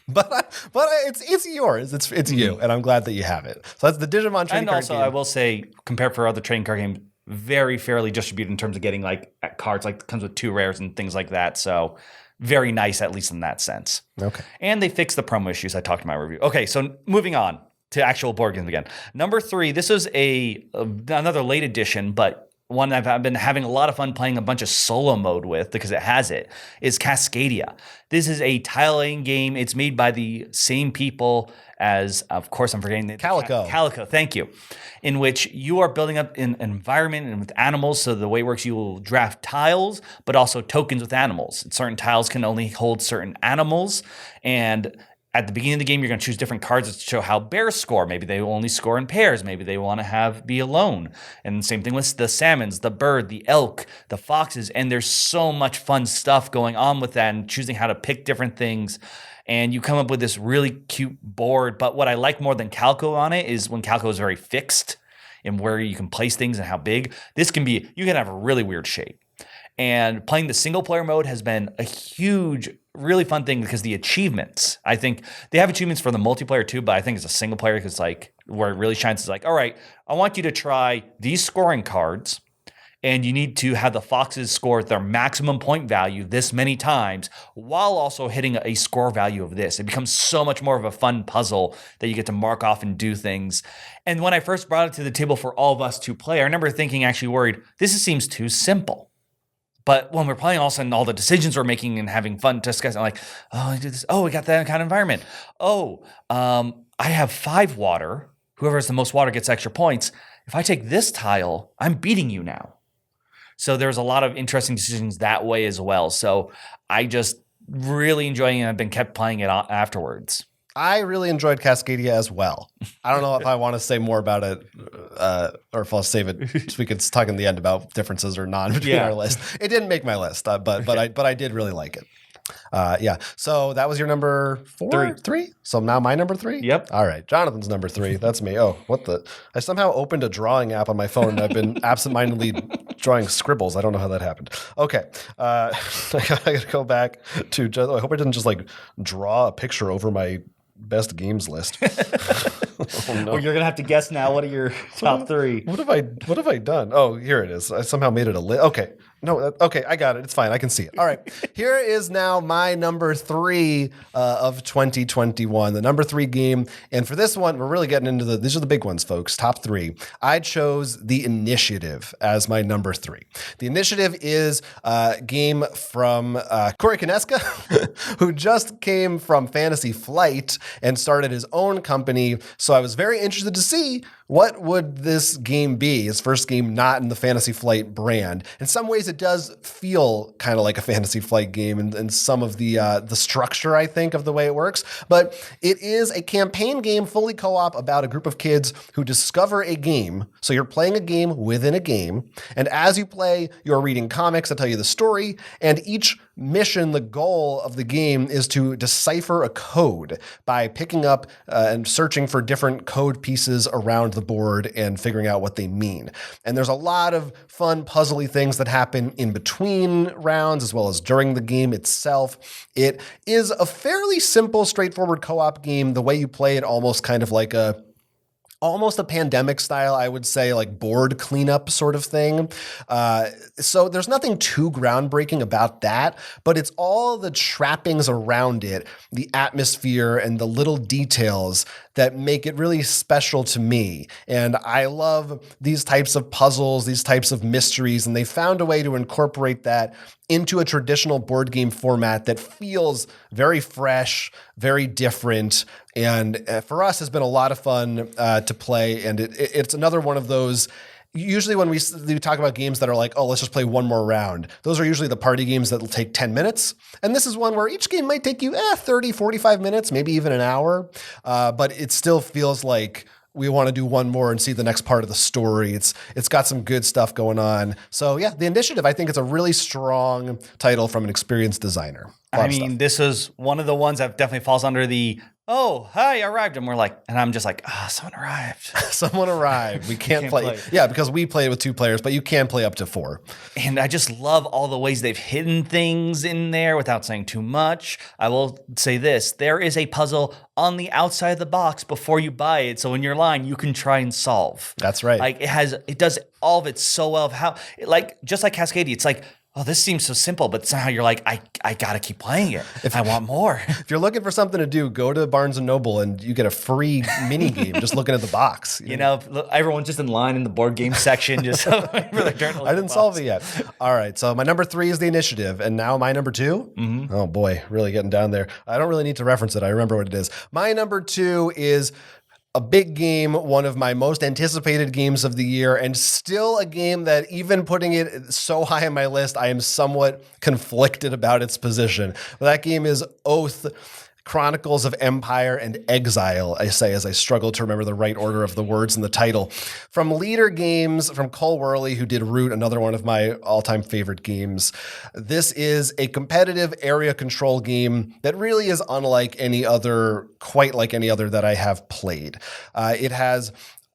but it's yours. It's you, and I'm glad that you have it. So that's the Digimon trading card game. And also, I will say, compared for other trading card games, very fairly distributed in terms of getting like cards. Like comes with 2 rares and things like that. So very nice, at least in that sense. Okay. And they fixed the promo issues I talked in my review. Okay, so moving on to actual board games again. Number 3, this is another late edition, but one I've been having a lot of fun playing a bunch of solo mode with because it has it, is Cascadia. This is a tile-laying game. It's made by the same people as, of course, I'm forgetting the Calico. Calico, thank you. In which you are building up an environment and with animals. So the way it works, you will draft tiles, but also tokens with animals. Certain tiles can only hold certain animals, and at the beginning of the game, you're going to choose different cards to show how bears score. Maybe they will only score in pairs. Maybe they want to be alone. And same thing with the salmons, the bird, the elk, the foxes. And there's so much fun stuff going on with that and choosing how to pick different things. And you come up with this really cute board. But what I like more than Calco on it is when Calco is very fixed in where you can place things and how big. You can have a really weird shape. And playing the single player mode has been a huge, really fun thing because the achievements, I think they have achievements for the multiplayer too, but I think it's a single player because like where it really shines is like, all right, I want you to try these scoring cards and you need to have the foxes score their maximum point value this many times while also hitting a score value of this. It becomes so much more of a fun puzzle that you get to mark off and do things. And when I first brought it to the table for all of us to play, I remember thinking, actually worried, this seems too simple. But when we're playing, all of a sudden, all the decisions we're making and having fun discussing, I'm like, oh, I do this. Oh, we got that kind of environment. Oh, I have 5 water. Whoever has the most water gets extra points. If I take this tile, I'm beating you now. So there's a lot of interesting decisions that way as well. So I just really enjoying it. I've been kept playing it afterwards. I really enjoyed Cascadia as well. I don't know if I want to say more about it or if I'll save it so we could talk in the end about differences or not between our list. It didn't make my list, but I did really like it. Yeah. So that was your number 4? 3? So now my number 3? Yep. All right. Jonathan's number 3. That's me. Oh, what the? I somehow opened a drawing app on my phone and I've been absentmindedly drawing scribbles. I don't know how that happened. Okay. I got to go back to I hope I didn't just like draw a picture over my best games list. Oh, no. Well, you're gonna have to guess now. What are your top 3? What have I done? Oh, here it is. I somehow made it a list. Okay. No, okay, I got it. It's fine. I can see it. All right. Here is now my number 3 of 2021, the number 3 game. And for this one, we're really getting into these are the big ones, folks. Top 3. I chose The Initiative as my number 3. The Initiative is a game from Corey Kineska, who just came from Fantasy Flight and started his own company. So I was very interested to see what would this game be, his first game not in the Fantasy Flight brand. In some ways, it does feel kind of like a Fantasy Flight game and some of the structure, I think, of the way it works. But it is a campaign game, fully co-op, about a group of kids who discover a game. So you're playing a game within a game. And as you play, you're reading comics that tell you the story. And each mission, the goal of the game is to decipher a code by picking up and searching for different code pieces around the board and figuring out what they mean. And there's a lot of fun puzzly things that happen in between rounds as well as during the game itself. It is a fairly simple, straightforward co-op game. The way you play it, almost kind of like almost a pandemic style, I would say, like board cleanup sort of thing. So there's nothing too groundbreaking about that, but it's all the trappings around it, the atmosphere and the little details that make it really special to me. And I love these types of puzzles, these types of mysteries, and they found a way to incorporate that into a traditional board game format that feels very fresh, very different, and for us has been a lot of fun to play. And it's another one of those. Usually when we talk about games that are like, oh, let's just play one more round, those are usually the party games that will take 10 minutes. And this is one where each game might take you 30, 45 minutes, maybe even an hour. But it still feels like we want to do one more and see the next part of the story. It's got some good stuff going on. So yeah, The Initiative, I think it's a really strong title from an experienced designer. I mean, this is one of the ones that definitely falls under the, oh, hi, I arrived. And I'm just like, someone arrived. Someone arrived. We can't play. Yeah, because we played with 2 players, but you can play up to 4. And I just love all the ways they've hidden things in there without saying too much. I will say this. There is a puzzle on the outside of the box before you buy it. So in your line, you can try and solve. That's right. Like it does all of it so well. Just like Cascadia, it's like, oh, this seems so simple, but somehow you're like, I got to keep playing it. I want more. If you're looking for something to do, go to Barnes & Noble and you get a free mini game just looking at the box. You know, everyone's just in line in the board game section. Just I didn't solve it yet. All right, so my number 3 is The Initiative, and now my number 2? Mm-hmm. Oh boy, really getting down there. I don't really need to reference it. I remember what it is. My number 2 is a big game, one of my most anticipated games of the year, and still a game that even putting it so high on my list, I am somewhat conflicted about its position. That game is Oath, Chronicles of Empire and Exile, I say as I struggle to remember the right order of the words in the title. From Leader Games, from Cole Worley, who did Root, another one of my all-time favorite games. This is a competitive area control game that really is unlike any other, quite like any other that I have played.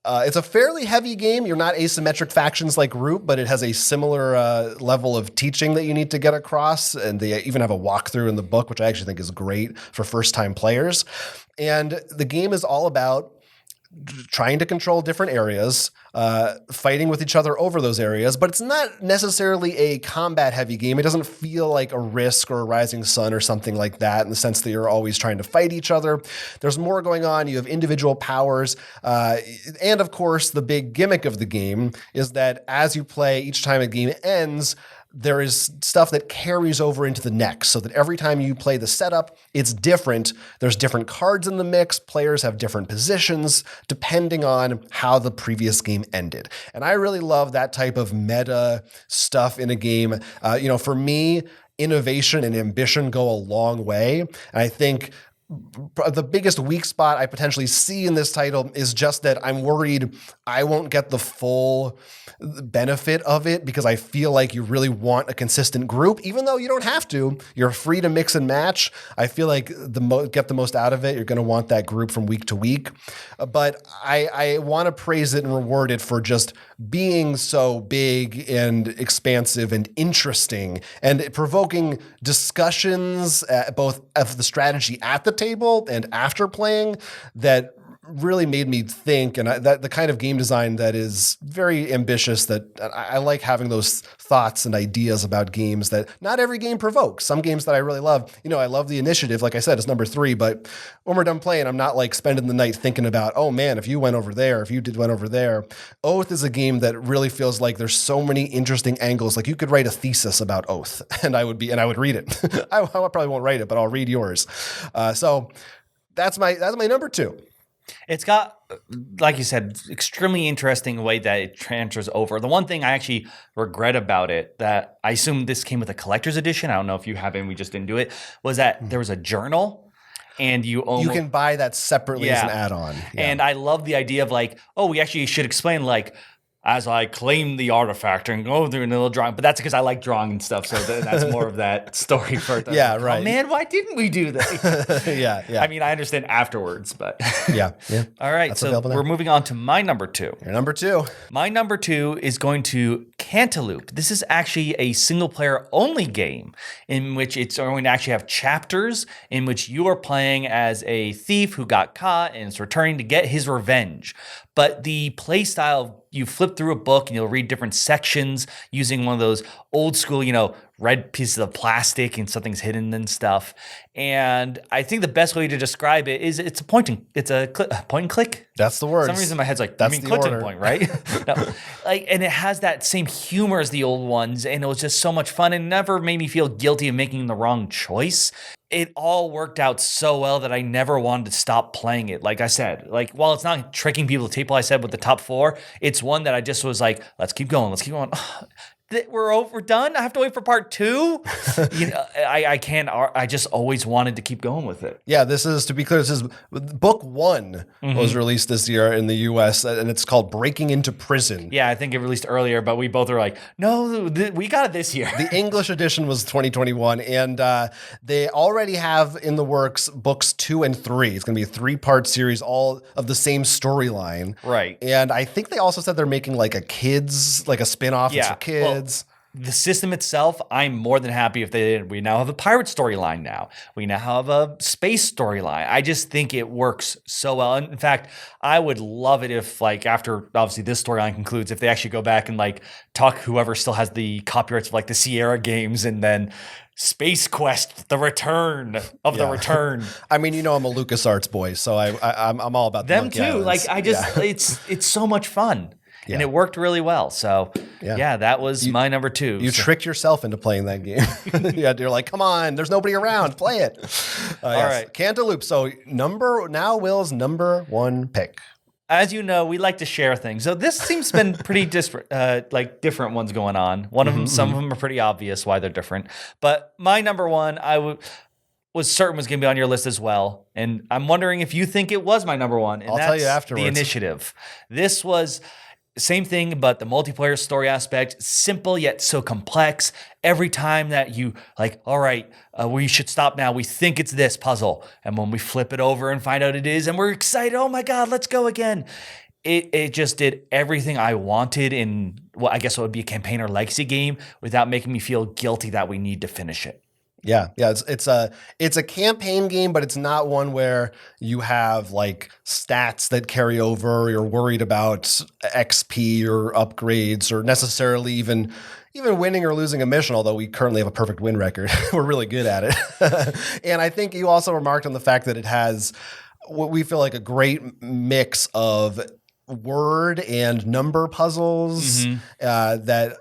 It's a fairly heavy game. You're not asymmetric factions like Root, but it has a similar level of teaching that you need to get across. And they even have a walkthrough in the book, which I actually think is great for first-time players. And the game is all about trying to control different areas, fighting with each other over those areas, but it's not necessarily a combat-heavy game. It doesn't feel like a Risk or a Rising Sun or something like that in the sense that you're always trying to fight each other. There's more going on. You have individual powers. And, of course, the big gimmick of the game is that as you play, each time a game ends, there is stuff that carries over into the next, so that every time you play the setup, it's different. There's different cards in the mix. Players have different positions depending on how the previous game ended. And I really love that type of meta stuff in a game. For me, innovation and ambition go a long way. And I think the biggest weak spot I potentially see in this title is just that I'm worried I won't get the full benefit of it because I feel like you really want a consistent group, even though you don't have to. You're free to mix and match. I feel like get the most out of it. You're going to want that group from week to week. But I want to praise it and reward it for just being so big and expansive and interesting and provoking discussions, both of the strategy at the table and after playing, that really made me think, and that the kind of game design that is very ambitious, that I like having those thoughts and ideas about games that not every game provokes. Some games that I really love, I love the initiative, like I said, it's number 3, but when we're done playing, I'm not like spending the night thinking about, oh man, if you went over there, if you went over there. Oath is a game that really feels like there's so many interesting angles. Like you could write a thesis about Oath and I would read it. I probably won't write it, but I'll read yours. So that's my number 2. It's got, like you said, extremely interesting way that it transfers over. The one thing I actually regret about it, that I assume this came with a collector's edition, I don't know if you have it and we just didn't do it, was that there was a journal and you can buy that separately as an add-on. Yeah. And I love the idea of like, we actually should explain like, as I claim the artifact and go through a little drawing. But that's because I like drawing and stuff. So that's more of that story for it. Yeah, right. Oh, man, why didn't we do that? Yeah. I mean, I understand afterwards, but. Yeah. All right. That's so we're moving on to my number 2. Your number 2. My number 2 is going to Cantaloupe. This is actually a single player only game in which it's going to actually have chapters in which you are playing as a thief who got caught and is returning to get his revenge. But the play style, you flip through a book and you'll read different sections using one of those old school, red pieces of plastic and something's hidden and stuff. And I think the best way to describe it is it's a point and click. That's the word. For some reason my head's like, that's click order. and point, right? No. And it has that same humor as the old ones, and it was just so much fun and never made me feel guilty of making the wrong choice. It all worked out so well that I never wanted to stop playing it. Like I said, while it's not tricking people to table, I said with the top 4, it's one that I just was like, let's keep going. We're done. I have to wait for part 2. I can't. I just always wanted to keep going with it. Yeah, this is, to be clear, this is book 1 was released this year in the U.S. and it's called Breaking into Prison. Yeah, I think it released earlier, but we both are like, no, we got it this year. The English edition was 2021, and they already have in the works books 2 and 3. It's going to be a 3-part series, all of the same storyline. Right. And I think they also said they're making like a spin-off for kids. Well, the system itself, I'm more than happy if they did. We now have a pirate storyline now. We now have a space storyline. I just think it works so well. And in fact, I would love it if, after obviously this storyline concludes, if they actually go back and talk whoever still has the copyrights of the Sierra games, and then Space Quest, the return of the return. I mean, I'm a LucasArts boy, so I'm all about them too. It's so much fun. Yeah. And it worked really well. So, that was my number 2. You tricked yourself into playing that game. You're like, come on, there's nobody around. Play it. All right. Cantaloupe. So, Will's number 1 pick. As you know, we like to share things. So, this seems to been pretty disparate, different ones going on. One of them, some of them are pretty obvious why they're different. But my number 1, was certain was going to be on your list as well. And I'm wondering if you think it was my number 1. And I'll tell you afterwards. The Initiative. This was... same thing, but the multiplayer story aspect, simple yet so complex. Every time that you all right, we should stop now. We think it's this puzzle. And when we flip it over and find out it is, and we're excited, oh my God, let's go again. It just did everything I wanted in what I guess it would be a campaign or legacy game without making me feel guilty that we need to finish it. Yeah, it's a campaign game, but it's not one where you have like stats that carry over. Or you're worried about XP or upgrades, or necessarily even winning or losing a mission. Although we currently have a perfect win record, we're really good at it. And I think you also remarked on the fact that it has what we feel like a great mix of word and number puzzles that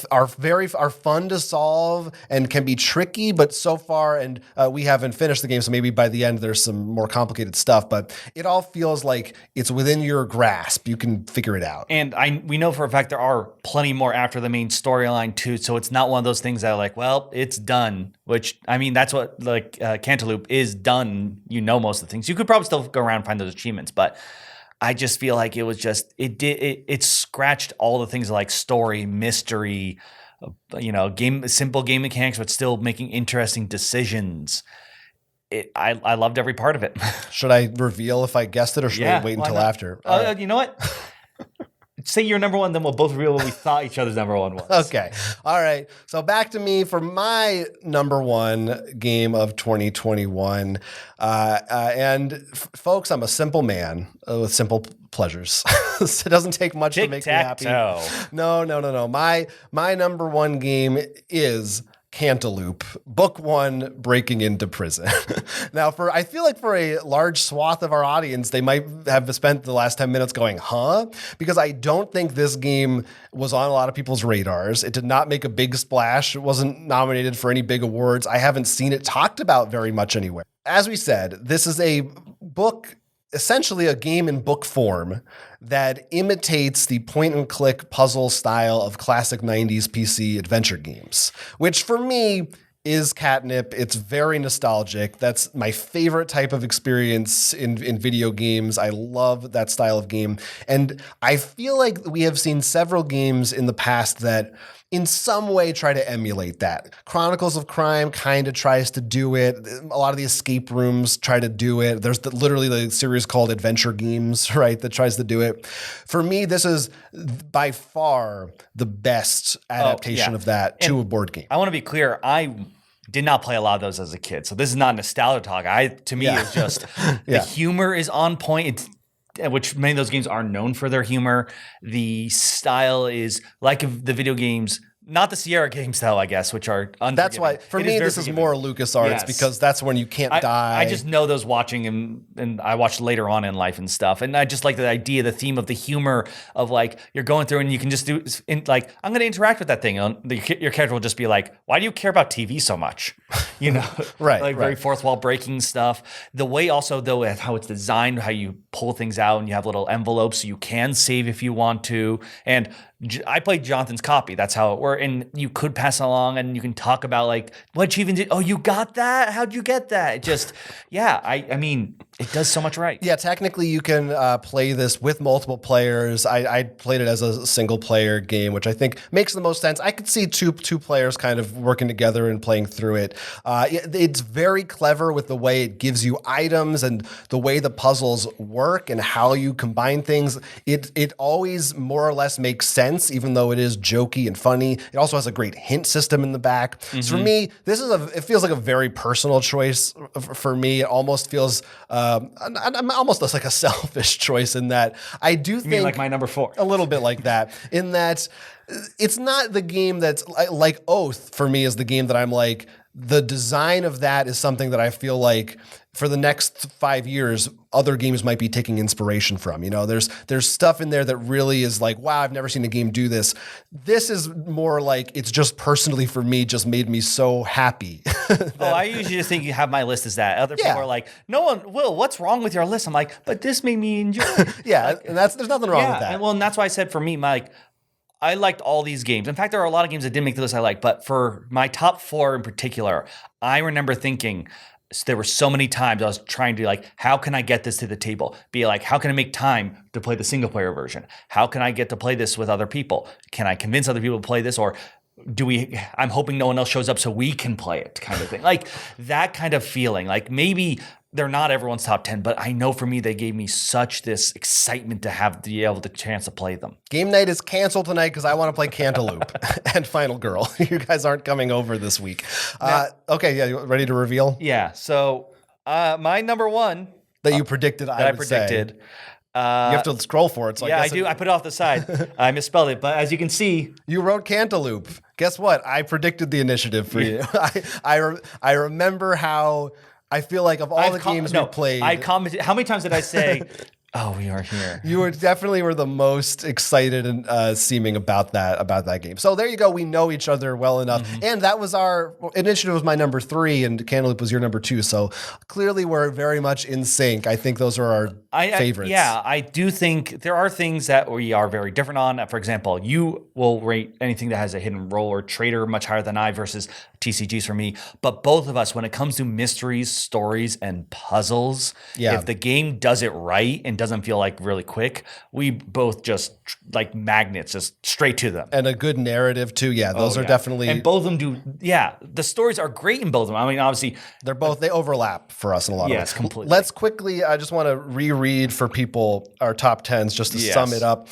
are fun to solve and can be tricky, but so far, and we haven't finished the game, so maybe by the end there's some more complicated stuff, but it all feels like it's within your grasp. You can figure it out. And we know for a fact there are plenty more after the main storyline too, so it's not one of those things that are like, well, it's done, which, I mean, that's what like Cantaloupe is done. You know, most of the things. You could probably still go around and find those achievements, but I just feel like it was just it scratched all the things like story, mystery, simple game mechanics, but still making interesting decisions. I loved every part of it. Should I reveal if I guessed it, or should I wait until after? You know what? Say your number one, then we'll both reveal what we thought each other's number one was. Okay. All right. So back to me for my number one game of 2021. Folks, I'm a simple man with simple pleasures. It doesn't take much to make me happy. No. My number one game is Cantaloupe, book one, Breaking into Prison. Now, I feel like for a large swath of our audience, they might have spent the last 10 minutes going, huh? Because I don't think this game was on a lot of people's radars. It did not make a big splash. It wasn't nominated for any big awards. I haven't seen it talked about very much anywhere. As we said, this is a book, essentially a game in book form that imitates the point-and-click puzzle style of classic 90s PC adventure games, which for me is catnip. It's very nostalgic. That's my favorite type of experience in video games. I love that style of game. And I feel like we have seen several games in the past that in some way try to emulate that. Chronicles of Crime kind of tries to do it. A lot of the escape rooms try to do it. There's literally the series called Adventure Games, right, that tries to do it. For me, this is by far the best adaptation of that to a board game. I want to be clear. I did not play a lot of those as a kid, so this is not nostalgia talk. To me, it's just the humor is on point. Which many of those games are known for their humor. The style is like the video games, not the Sierra games though, I guess, which are unforgiving. That's why, for me, this is more LucasArts because that's when you can't die. I just know those watching and I watched later on in life and stuff. And I just like the idea, the theme of the humor of like, you're going through and you can just do like, I'm going to interact with that thing. And your character will just be like, why do you care about TV so much? You know, very fourth wall breaking stuff. The way also though, how it's designed, how you pull things out and you have little envelopes so you can save if you want to. And I played Jonathan's copy. That's how it worked. And you could pass along and you can talk about like, what you even did. Oh, you got that? How'd you get that? It just, I mean, it does so much right. Yeah, technically you can play this with multiple players. I played it as a single player game, which I think makes the most sense. I could see two players kind of working together and playing through it. It's very clever with the way it gives you items and the way the puzzles work and how you combine things. It always more or less makes sense, even though it is jokey and funny. It also has a great hint system in the back. Mm-hmm. So for me, it feels like a very personal choice for me. It almost feels I'm almost like a selfish choice in that I do think, mean like my number 4, a little bit like that, in that it's not the game that's like Oath for me is the game that I'm like, the design of that is something that I feel like for the next 5 years, other games might be taking inspiration from. You know, there's stuff in there that really is like, wow, I've never seen a game do this. This is more like it's just personally for me, just made me so happy. I usually just think you have my list as that. Other people are like, no one will. What's wrong with your list? I'm like, but this made me enjoy it. And there's nothing wrong with that. And that's why I said for me, Mike, I liked all these games. In fact, there are a lot of games that didn't make the list I like, but for my top 4 in particular, I remember thinking there were so many times I was trying to like, how can I get this to the table? Be like, how can I make time to play the single player version? How can I get to play this with other people? Can I convince other people to play this? Or I'm hoping no one else shows up so we can play it kind of thing. Like that kind of feeling. Like maybe they're not everyone's top 10, but I know for me, they gave me such this excitement to have the chance to play them. Game night is canceled tonight because I want to play Cantaloupe and Final Girl. You guys aren't coming over this week. Okay, yeah, you ready to reveal? Yeah. So my number one That you predicted, that I predicted. You have to scroll for it. So Yeah, I I guess do. I put it off the side. I misspelled it, but as you can see, You wrote Cantaloupe. Guess what? I predicted the initiative for you. I remember how I feel like of all the games we played, I commented. How many times did I say, "Oh, we are here"? you definitely were the most excited and seeming about that game. So there you go. We know each other well enough, and that was our initiative. Was my number 3, and Cantaloupe was your number 2. So clearly, we're very much in sync. I think those are our favorites. I do think there are things that we are very different on. For example, you will rate anything that has a hidden role or traitor much higher than I versus TCGs for me. But both of us, when it comes to mysteries, stories, and puzzles, if the game does it right and doesn't feel like really quick, we both just like magnets, just straight to them. And a good narrative too. Yeah, those are definitely. And both of them do. Yeah, the stories are great in both of them. I mean, obviously, they overlap for us in a lot of ways. Yes, completely. Let's quickly. I just want to reread for people our top 10s just to sum it up.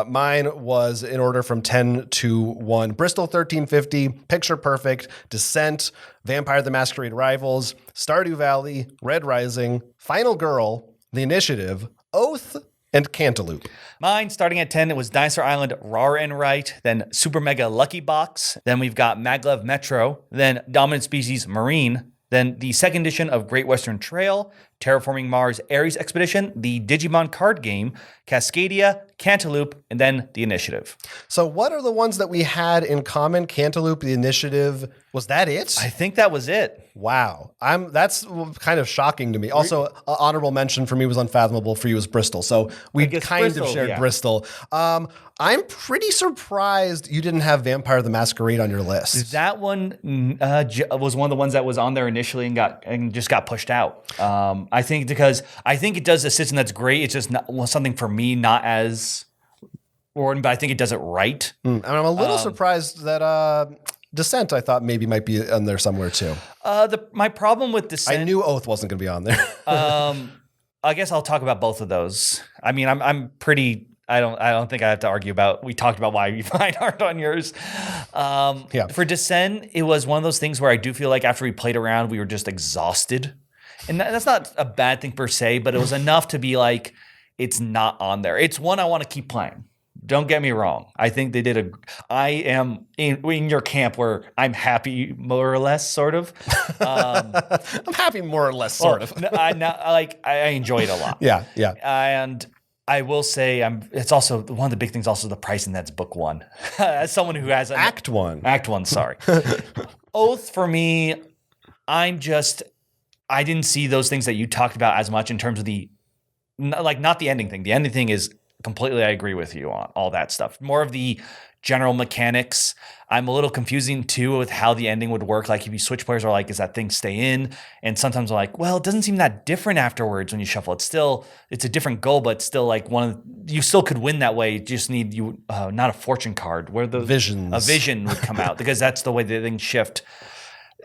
Mine was in order from 10 to 1: Bristol 1350, Picture Perfect, Descent, Vampire the Masquerade Rivals, Stardew Valley, Red Rising, Final Girl, The Initiative, Oath, and Cantaloupe. Mine, starting at 10, it was Dinosaur Island, Rar and Right, then Super Mega Lucky Box, then we've got Maglev Metro, then Dominant Species Marine, then the second edition of Great Western Trail, Terraforming Mars Ares Expedition, the Digimon card game, Cascadia, Cantaloupe, and then The Initiative. So what are the ones that we had in common? Cantaloupe, The Initiative. Was that it? I think that was it. Wow. That's kind of shocking to me. Also, honorable mention for me was Unfathomable, for you was Bristol. So we kind of shared Bristol. I'm pretty surprised you didn't have Vampire the Masquerade on your list. That one was one of the ones that was on there initially and just got pushed out. I think it does a system that's great. It's just not something for me, not as Warden, but I think it does it right. And I'm a little surprised that Descent, I thought maybe might be on there somewhere too. My problem with Descent, I knew Oath wasn't going to be on there. I guess I'll talk about both of those. I mean, I'm pretty. I don't think I have to argue about. We talked about why mine aren't on yours. For Descent, it was one of those things where I do feel like after we played around, we were just exhausted, and that's not a bad thing per se, but it was enough to be like, it's not on there. It's one I want to keep playing. Don't get me wrong. I think they did I am in your camp where I'm happy, more or less, sort of. I'm happy, more or less, sort of. I enjoy it a lot. Yeah. And I will say, it's also one of the big things. Also, the pricing. That's book 1. As someone who has Act 1. Act 1. Sorry. Oath for me. I didn't see those things that you talked about as much in terms of not the ending thing. The ending thing is completely, I agree with you on all that stuff. More of the general mechanics. I'm a little confusing too with how the ending would work. Like if you switch players, are like, is that thing stay in? And sometimes I'm like, well, it doesn't seem that different afterwards when you shuffle. It's a different goal, but still like you still could win that way. You just need not a fortune card where a vision would come out because that's the way the things shift.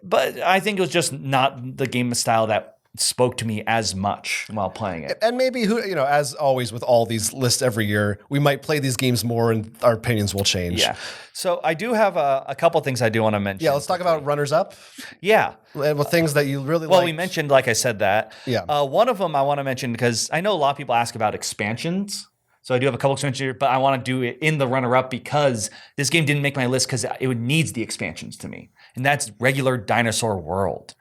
But I think it was just not the game style that spoke to me as much while playing it. And maybe, as always with all these lists every year, we might play these games more and our opinions will change. Yeah. So I do have a couple things I do want to mention. Yeah, let's talk about runners-up. Yeah. And things that you really like. Well, we mentioned, like I said, that. Yeah. One of them I want to mention because I know a lot of people ask about expansions. So I do have a couple expansions here, but I want to do it in the runner-up because this game didn't make my list because it needs the expansions to me. And that's regular Dinosaur World.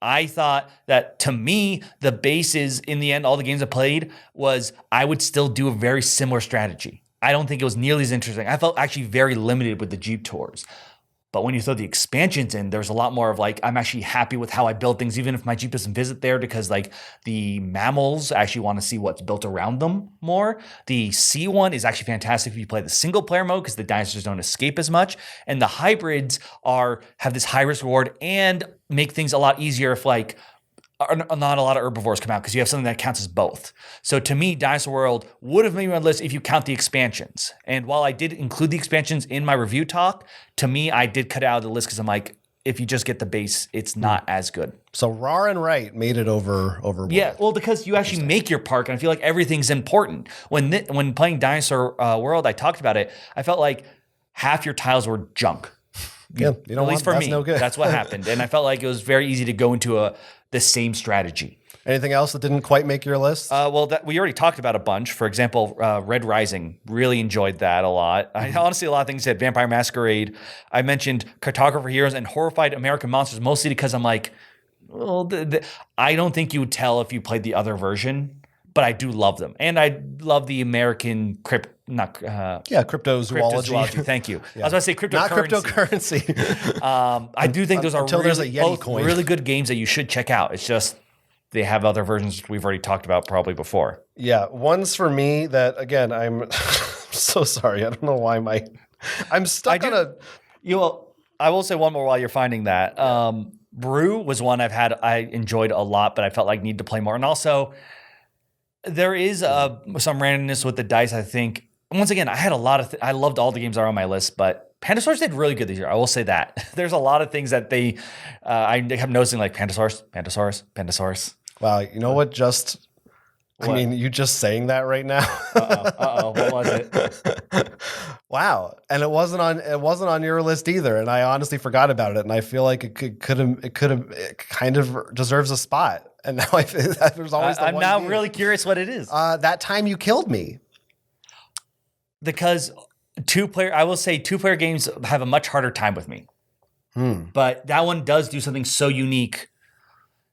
I thought that, to me, the basis in the end, all the games I played, was I would still do a very similar strategy. I don't think it was nearly as interesting. I felt actually very limited with the Jeep tours. But when you throw the expansions in, there's a lot more of I'm actually happy with how I build things, even if my Jeep doesn't visit there, because the mammals actually want to see what's built around them more. The sea one is actually fantastic if you play the single player mode because the dinosaurs don't escape as much. And the hybrids have this high risk reward and make things a lot easier if not a lot of herbivores come out because you have something that counts as both. So to me, Dinosaur World would have made my list if you count the expansions. And while I did include the expansions in my review talk, to me, I did cut it out of the list because I'm like, if you just get the base, it's not as good. So Raw and Right made it over. Yeah, well, because you actually make your park, and I feel like everything's important. When playing Dinosaur World, I talked about it. I felt like half your tiles were junk. Yeah, you know, at least for that's me, no good. that's what happened, and I felt like it was very easy to go into the same strategy. Anything else that didn't quite make your list? We already talked about a bunch. For example, Red Rising. Really enjoyed that a lot. Honestly, a lot of things said Vampire Masquerade. I mentioned Cartographer Heroes and Horrified American Monsters, mostly because I'm like, well, I don't think you would tell if you played the other version, but I do love them. And I love the American cryptozoology. Thank you. I was about to say cryptocurrency. Not cryptocurrency. I do think those are there's a Yeti coin. really good games that you should check out. It's just they have other versions we've already talked about probably before. Yeah, ones for me that, again, I'm so sorry. I don't know why I'm stuck on a... I will say one more while you're finding that. Brew was one I enjoyed a lot, but I felt like need to play more. And also, there is some randomness with the dice, I think. Once again, I had a lot of... I loved all the games that are on my list, but Pandasaurus did really good this year. I will say that. There's a lot of things that I kept noticing, like Pandasaurus. Wow, you know what? I mean, you just saying that right now. What was it? Wow, and it wasn't on your list either, and I honestly forgot about it, and I feel like it kind of deserves a spot. And now there's always. I'm now really curious what it is. That Time You Killed Me. Because I will say two-player games have a much harder time with me. But that one does do something so unique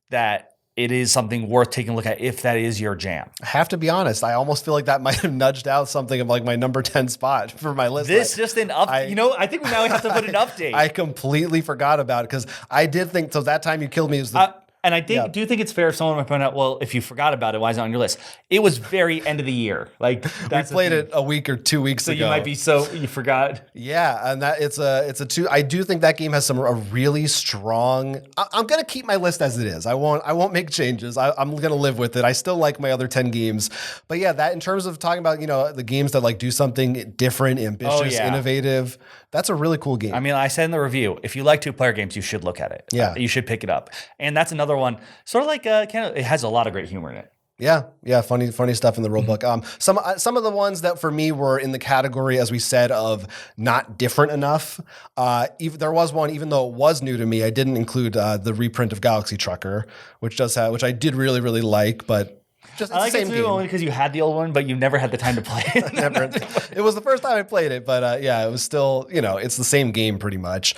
that it is something worth taking a look at if that is your jam. I have to be honest. I almost feel like that might have nudged out something of like my number 10 spot for my list. I think we now have to put an update. I completely forgot about it because I did think, so That Time You Killed Me is the... And I do think it's fair if someone might point out, well, if you forgot about it, why is it on your list? It was very end of the year. Like we played it a week or 2 weeks ago. So you might be you forgot. Yeah, and that it's a two. I do think that game has a really strong. I'm gonna keep my list as it is. I won't make changes. I'm gonna live with it. I still like my other 10 games, but yeah, that in terms of talking about the games that like do something different, ambitious, innovative. That's a really cool game. I mean, I said in the review, if you like two-player games, you should look at it. Yeah, you should pick it up. And that's another one, sort of like it has a lot of great humor in it. Yeah, funny stuff in the rule book. Some of the ones that for me were in the category, as we said, of not different enough. There was one, even though it was new to me, I didn't include the reprint of Galaxy Trucker, which I did really really like, but. Just, I like the same it game. only because you had the old one, but you never had the time to play it. It was the first time I played it, but it was still, it's the same game pretty much.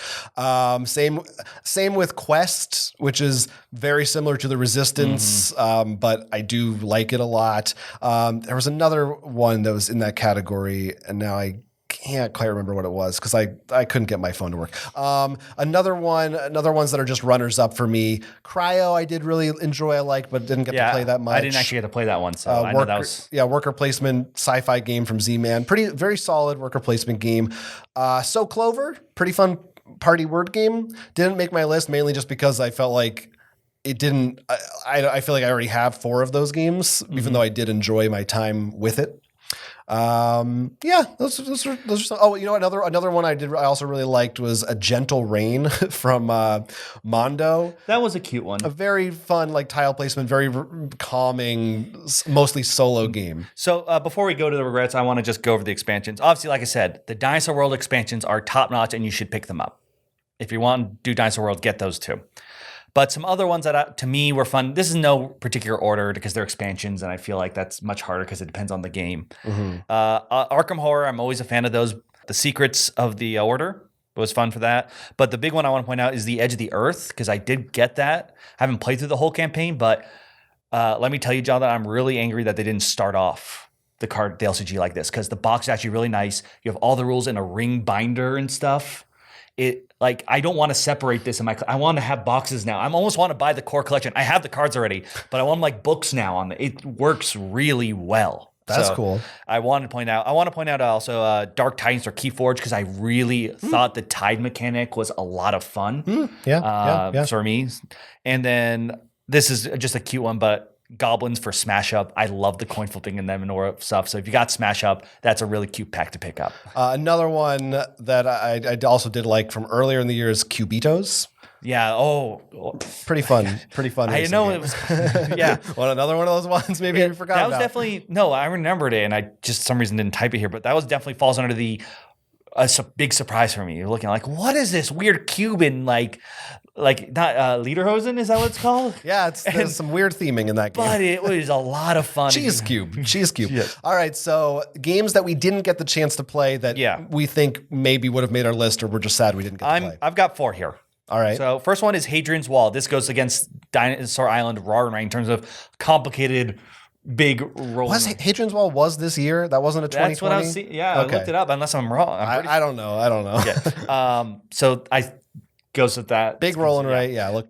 Same with Quest, which is very similar to the Resistance, but I do like it a lot. There was another one that was in that category, and now I can't quite remember what it was because I couldn't get my phone to work. Another ones that are just runners up for me. Cryo, I did really enjoy. I liked, but didn't get to play that much. I didn't actually get to play that one, so I know that was worker placement sci-fi game from Z-Man. Very solid worker placement game. So Clover, pretty fun party word game. Didn't make my list mainly just because I felt like it didn't. I feel like I already have 4 of those games, even though I did enjoy my time with it. Those are some, another one I also really liked was A Gentle Rain from Mondo. That was a cute one. A very fun like tile placement, very calming, mostly solo game. So before we go to the regrets, I want to just go over the expansions. Obviously, like I said, the Dinosaur World expansions are top notch, and you should pick them up. If you want to do Dinosaur World, get those too. But some other ones that to me were fun. This is no particular order because they're expansions, and I feel like that's much harder because it depends on the game. Arkham Horror, I'm always a fan of those. The Secrets of the Order was fun for that. But the big one I want to point out is The Edge of the Earth because I did get that. I haven't played through the whole campaign, but let me tell you, John, that I'm really angry that they didn't start off the LCG like this because the box is actually really nice. You have all the rules in a ring binder and stuff. I don't want to separate this I want to have boxes now. I almost want to buy the core collection. I have the cards already, but I want like books now it works really well. That's cool. I want to point out also Dark Titans or Keyforge because I really thought the tide mechanic was a lot of fun. Yeah. For me. And then this is just a cute one, but Goblins for Smash Up. I love the coin flipping and them and all stuff. So if you got Smash Up, that's a really cute pack to pick up. Another one that I also did like from earlier in the year is Cubitos. Yeah. Oh, pretty fun. Pretty fun. I know it was. Yeah. Well, another one of those ones. Maybe you forgot. That was definitely no. I remembered it, and I just some reason didn't type it here. But that was definitely falls under the big surprise for me. You're looking like, what is this weird Cuban like not Lederhosen? Is that what it's called? Yeah, there's some weird theming in that game. But it was a lot of fun. Cheese Cube. Yeah. All right, so games that we didn't get the chance to play that we think maybe would have made our list, or we're just sad we didn't get to play. I've got 4 here. All right. So first one is Hadrian's Wall. This goes against Dinosaur Island Raw in terms of complicated, big roll. Hadrian's Wall was this year? That wasn't a 2020? That's what I was seeing. Yeah, okay. I looked it up unless I'm wrong. I don't know. Yeah. So I goes with that. Big rolling right. Yeah. Look.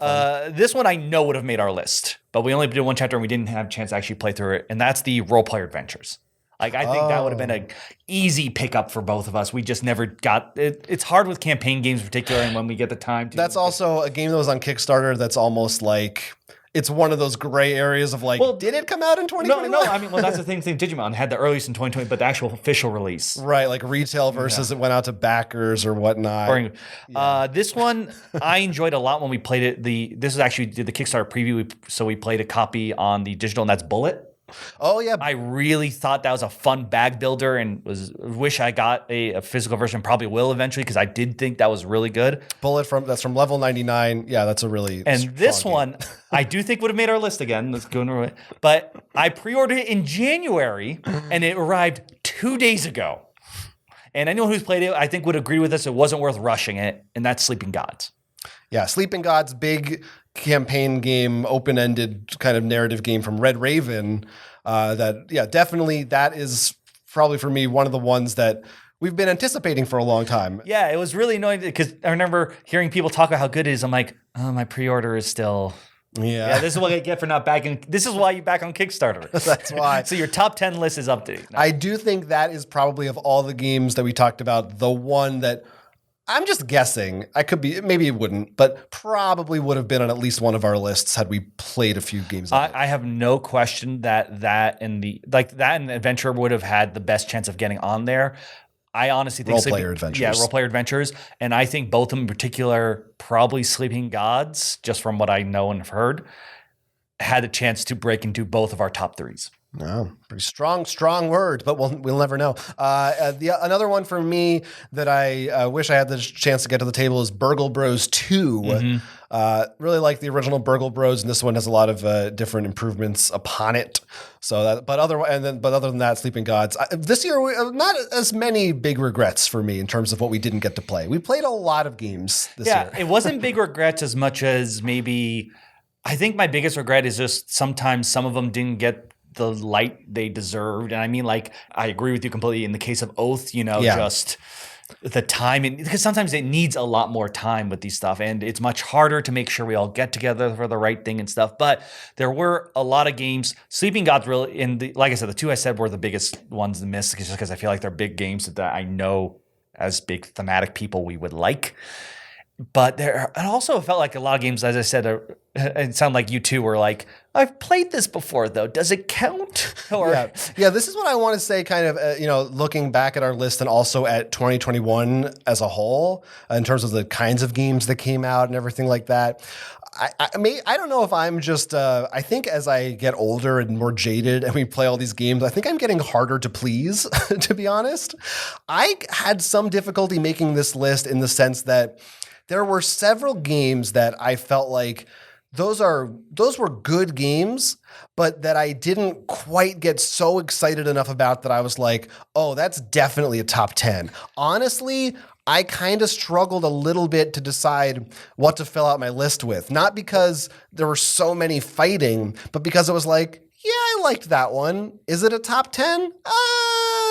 This one I know would have made our list, but we only did one chapter and we didn't have a chance to actually play through it. And that's the Role Player Adventures. Like, I think that would have been an easy pickup for both of us. We just never got it. It's hard with campaign games in particular, and when we get the time to. That's also a game that was on Kickstarter that's almost like it's one of those gray areas of like, did it come out in 2021? No. I mean, well, that's the thing. Digimon had the earliest in 2020, but the actual official release. Right, like retail versus it went out to backers or whatnot. This one, I enjoyed a lot when we played it. This is actually did the Kickstarter preview, so we played a copy on the digital, and that's Bullet. Oh yeah, I really thought that was a fun bag builder, and wish I got a physical version. Probably will eventually because I did think that was really good. Bullet that's from level 99. Yeah, that's a really this one I do think would have made our list again. Let's go into it. But I pre-ordered it in January, and it arrived 2 days ago. And anyone who's played it, I think, would agree with us. It wasn't worth rushing it, and that's Sleeping Gods. Yeah, Sleeping Gods, big campaign game, open-ended kind of narrative game from Red Raven. Definitely that is probably for me one of the ones that we've been anticipating for a long time. Yeah, it was really annoying because I remember hearing people talk about how good it is. I'm like, oh, my pre-order is still. Yeah, this is what I get for not backing. This is why you back on Kickstarter. That's why. So your top 10 list is updated. I do think that is probably of all the games that we talked about, the one that I'm just guessing. I could be, maybe it wouldn't, but probably would have been on at least one of our lists had we played a few games. I have no question that and Adventure would have had the best chance of getting on there. I honestly think Role Player Adventures. Yeah, Role Player Adventures. And I think both of them in particular, probably Sleeping Gods, just from what I know and have heard, had a chance to break into both of our top 3s. No, pretty strong word, but we'll never know. Another one for me that I wish I had the chance to get to the table is Burgle Bros 2. Mm-hmm. Really like the original Burgle Bros, and this one has a lot of different improvements upon it. So but other than that, Sleeping Gods. This year, not as many big regrets for me in terms of what we didn't get to play. We played a lot of games this year. Yeah, it wasn't big regrets as much as maybe. I think my biggest regret is just sometimes some of them didn't get the light they deserved. And I mean, like, I agree with you completely in the case of Oath, just the time, because sometimes it needs a lot more time with these stuff, and it's much harder to make sure we all get together for the right thing and stuff. But there were a lot of games. Sleeping Gods really, like I said, the 2 I said were the biggest ones to miss, just because I feel like they're big games that I know as big thematic people we would like. But it also felt like a lot of games, as I said, it sounded like you two were like, I've played this before, though. Does it count? Yeah, this is what I want to say, kind of, looking back at our list and also at 2021 as a whole, in terms of the kinds of games that came out and everything like that. I don't know if I'm just, I think as I get older and more jaded and we play all these games, I think I'm getting harder to please, to be honest. I had some difficulty making this list in the sense that there were several games that I felt like those were good games, but that I didn't quite get so excited enough about that I was like, oh, that's definitely a top 10. Honestly, I kind of struggled a little bit to decide what to fill out my list with. Not because there were so many fighting, but because it was like, yeah, I liked that one. Is it a top 10?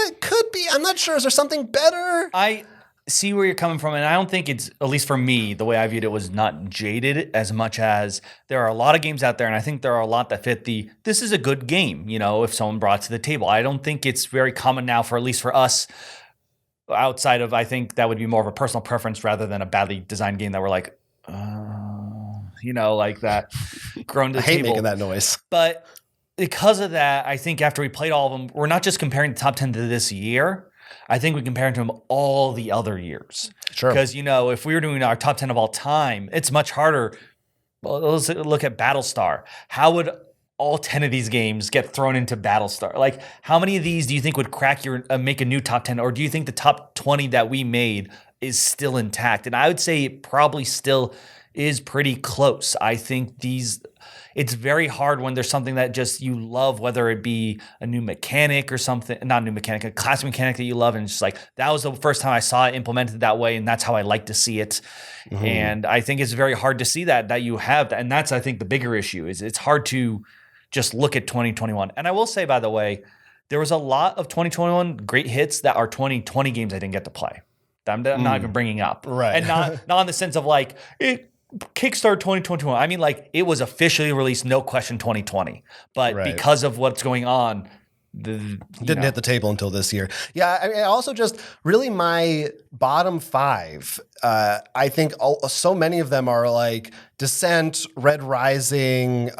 It could be. I'm not sure. Is there something better? I see where you're coming from, and I don't think it's, at least for me, the way I viewed it was not jaded as much as there are a lot of games out there, and I think there are a lot that fit this is a good game, if someone brought it to the table. I don't think it's very common now, for at least for us, outside of, I think that would be more of a personal preference rather than a badly designed game that we're like, like that grown to I the hate table. making that noise. But because of that, I think after we played all of them, we're not just comparing the top 10 to this year. I think we compare them to all the other years. Sure. Because, if we were doing our top 10 of all time, it's much harder. Well, let's look at Battlestar. How would all 10 of these games get thrown into Battlestar? Like, how many of these do you think would crack make a new top 10? Or do you think the top 20 that we made is still intact? And I would say it probably still is pretty close. I think it's very hard when there's something that just you love, whether it be a new mechanic or something, not a new mechanic, a classic mechanic that you love. And it's just like, that was the first time I saw it implemented that way. And that's how I like to see it. Mm-hmm. And I think it's very hard to see that you have that. And that's, I think, the bigger issue is it's hard to just look at 2021. And I will say, by the way, there was a lot of 2021 great hits that are 2020 games I didn't get to play. I'm not even bringing up. Right. And not in the sense of like, Kickstarter 2021. I mean, like, it was officially released, no question, 2020. But because of what's going on, didn't hit the table until this year. Yeah, I mean, also just really my bottom 5. I think so many of them are like Descent, Red Rising,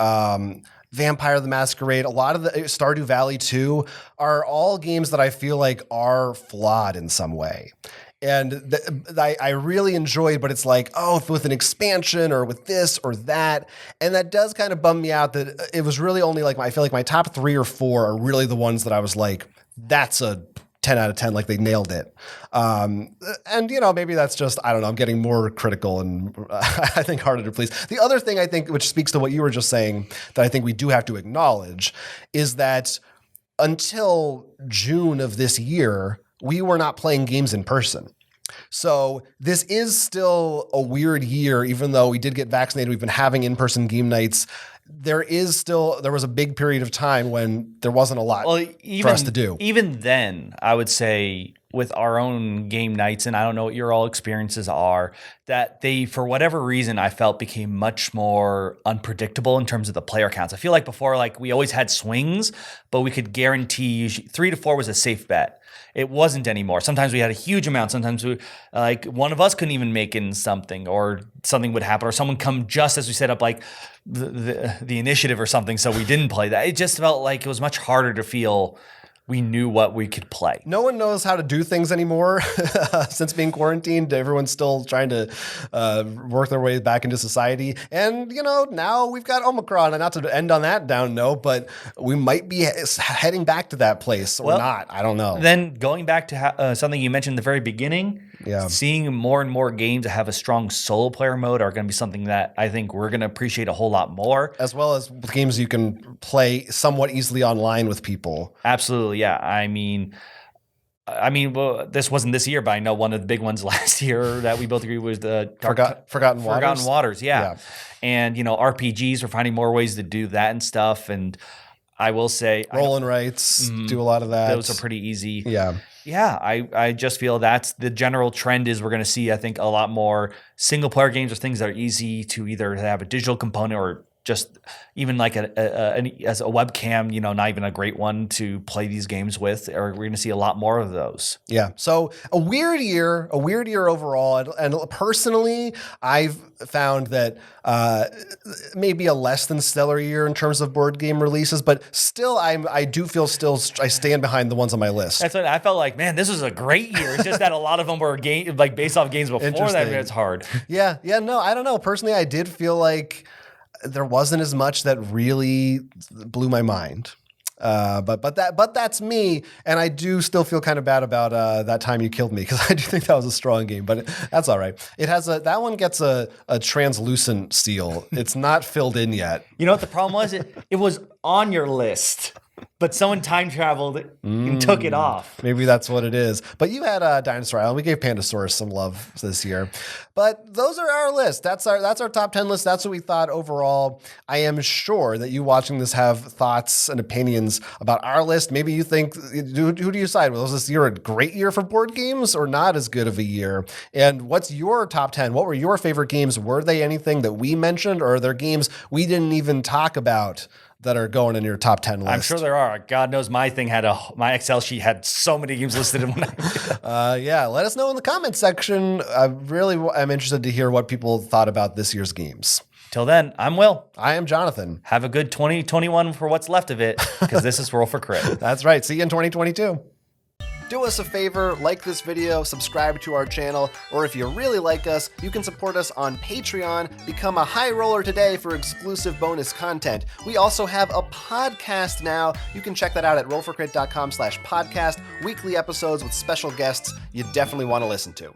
Vampire the Masquerade, a lot of the Stardew Valley 2 are all games that I feel like are flawed in some way. And I really enjoyed, but it's like, with an expansion or with this or that. And that does kind of bum me out that it was really only like, I feel like my top 3 or 4 are really the ones that I was like, that's a 10 out of 10, like they nailed it. And, maybe that's just, I don't know, I'm getting more critical and I think harder to please. The other thing I think, which speaks to what you were just saying, that I think we do have to acknowledge is that until June of this year, we were not playing games in person. So this is still a weird year, even though we did get vaccinated. We've been having in-person game nights. There was a big period of time when there wasn't a lot for us to do. Even then, I would say with our own game nights, and I don't know what your all experiences are, that they, for whatever reason, I felt became much more unpredictable in terms of the player counts. I feel like before, like, we always had swings, but we could guarantee usually 3 to 4 was a safe bet. It wasn't anymore. Sometimes we had a huge amount. Sometimes one of us couldn't even make in something, or something would happen, or someone come just as we set up like the initiative or something, so we didn't play that. It just felt like it was much harder to feel we knew what we could play. No one knows how to do things anymore since being quarantined. Everyone's still trying to work their way back into society. And, now we've got Omicron. And not to end on that down note, but we might be heading back to that place or not. I don't know. Then going back to something you mentioned in the very beginning, seeing more and more games that have a strong solo player mode are going to be something that I think we're going to appreciate a whole lot more. As well as games you can play somewhat easily online with people. Absolutely. Yeah, I mean, well, this wasn't this year, but I know one of the big ones last year that we both agree was the Forgotten Waters. Forgotten Waters, yeah. And RPGs, we're finding more ways to do that and stuff. And I will say, roll and writes do a lot of that. Those are pretty easy. Yeah, I just feel that's the general trend is we're going to see, I think, a lot more single player games or things that are easy to either have a digital component or just even like as a webcam, not even a great one to play these games with, or we're going to see a lot more of those. Yeah. So a weird year overall. And personally, I've found that maybe a less than stellar year in terms of board game releases, but still, I stand behind the ones on my list. That's what I felt like, man, this was a great year. It's just that a lot of them were based off games before that. It's hard. Yeah. No, I don't know. Personally, I did feel like there wasn't as much that really blew my mind. But that's me, and I do still feel kind of bad about That Time You Killed Me, because I do think that was a strong game, but that's all right. It has that one gets a translucent seal. It's not filled in yet. You know what the problem was? It was on your list, but someone time traveled and took it off. Maybe that's what it is. But you had Dinosaur Island. We gave Pandasaurus some love this year. But those are our list. That's our top 10 list. That's what we thought overall. I am sure that you watching this have thoughts and opinions about our list. Maybe you think, who do you decide? Was this year a great year for board games or not as good of a year? And what's your top 10? What were your favorite games? Were they anything that we mentioned, or are there games we didn't even talk about that are going in your top 10 list? I'm sure there are. God knows my Excel sheet had so many games listed in one. Yeah, let us know in the comments section. I'm interested to hear what people thought about this year's games. Till then, I'm Will. I am Jonathan. Have a good 2021 for what's left of it, because this is Roll for Crit. That's right. See you in 2022. Do us a favor, like this video, subscribe to our channel, or if you really like us, you can support us on Patreon. Become a high roller today for exclusive bonus content. We also have a podcast now. You can check that out at rollforcrit.com/podcast. Weekly episodes with special guests you definitely want to listen to.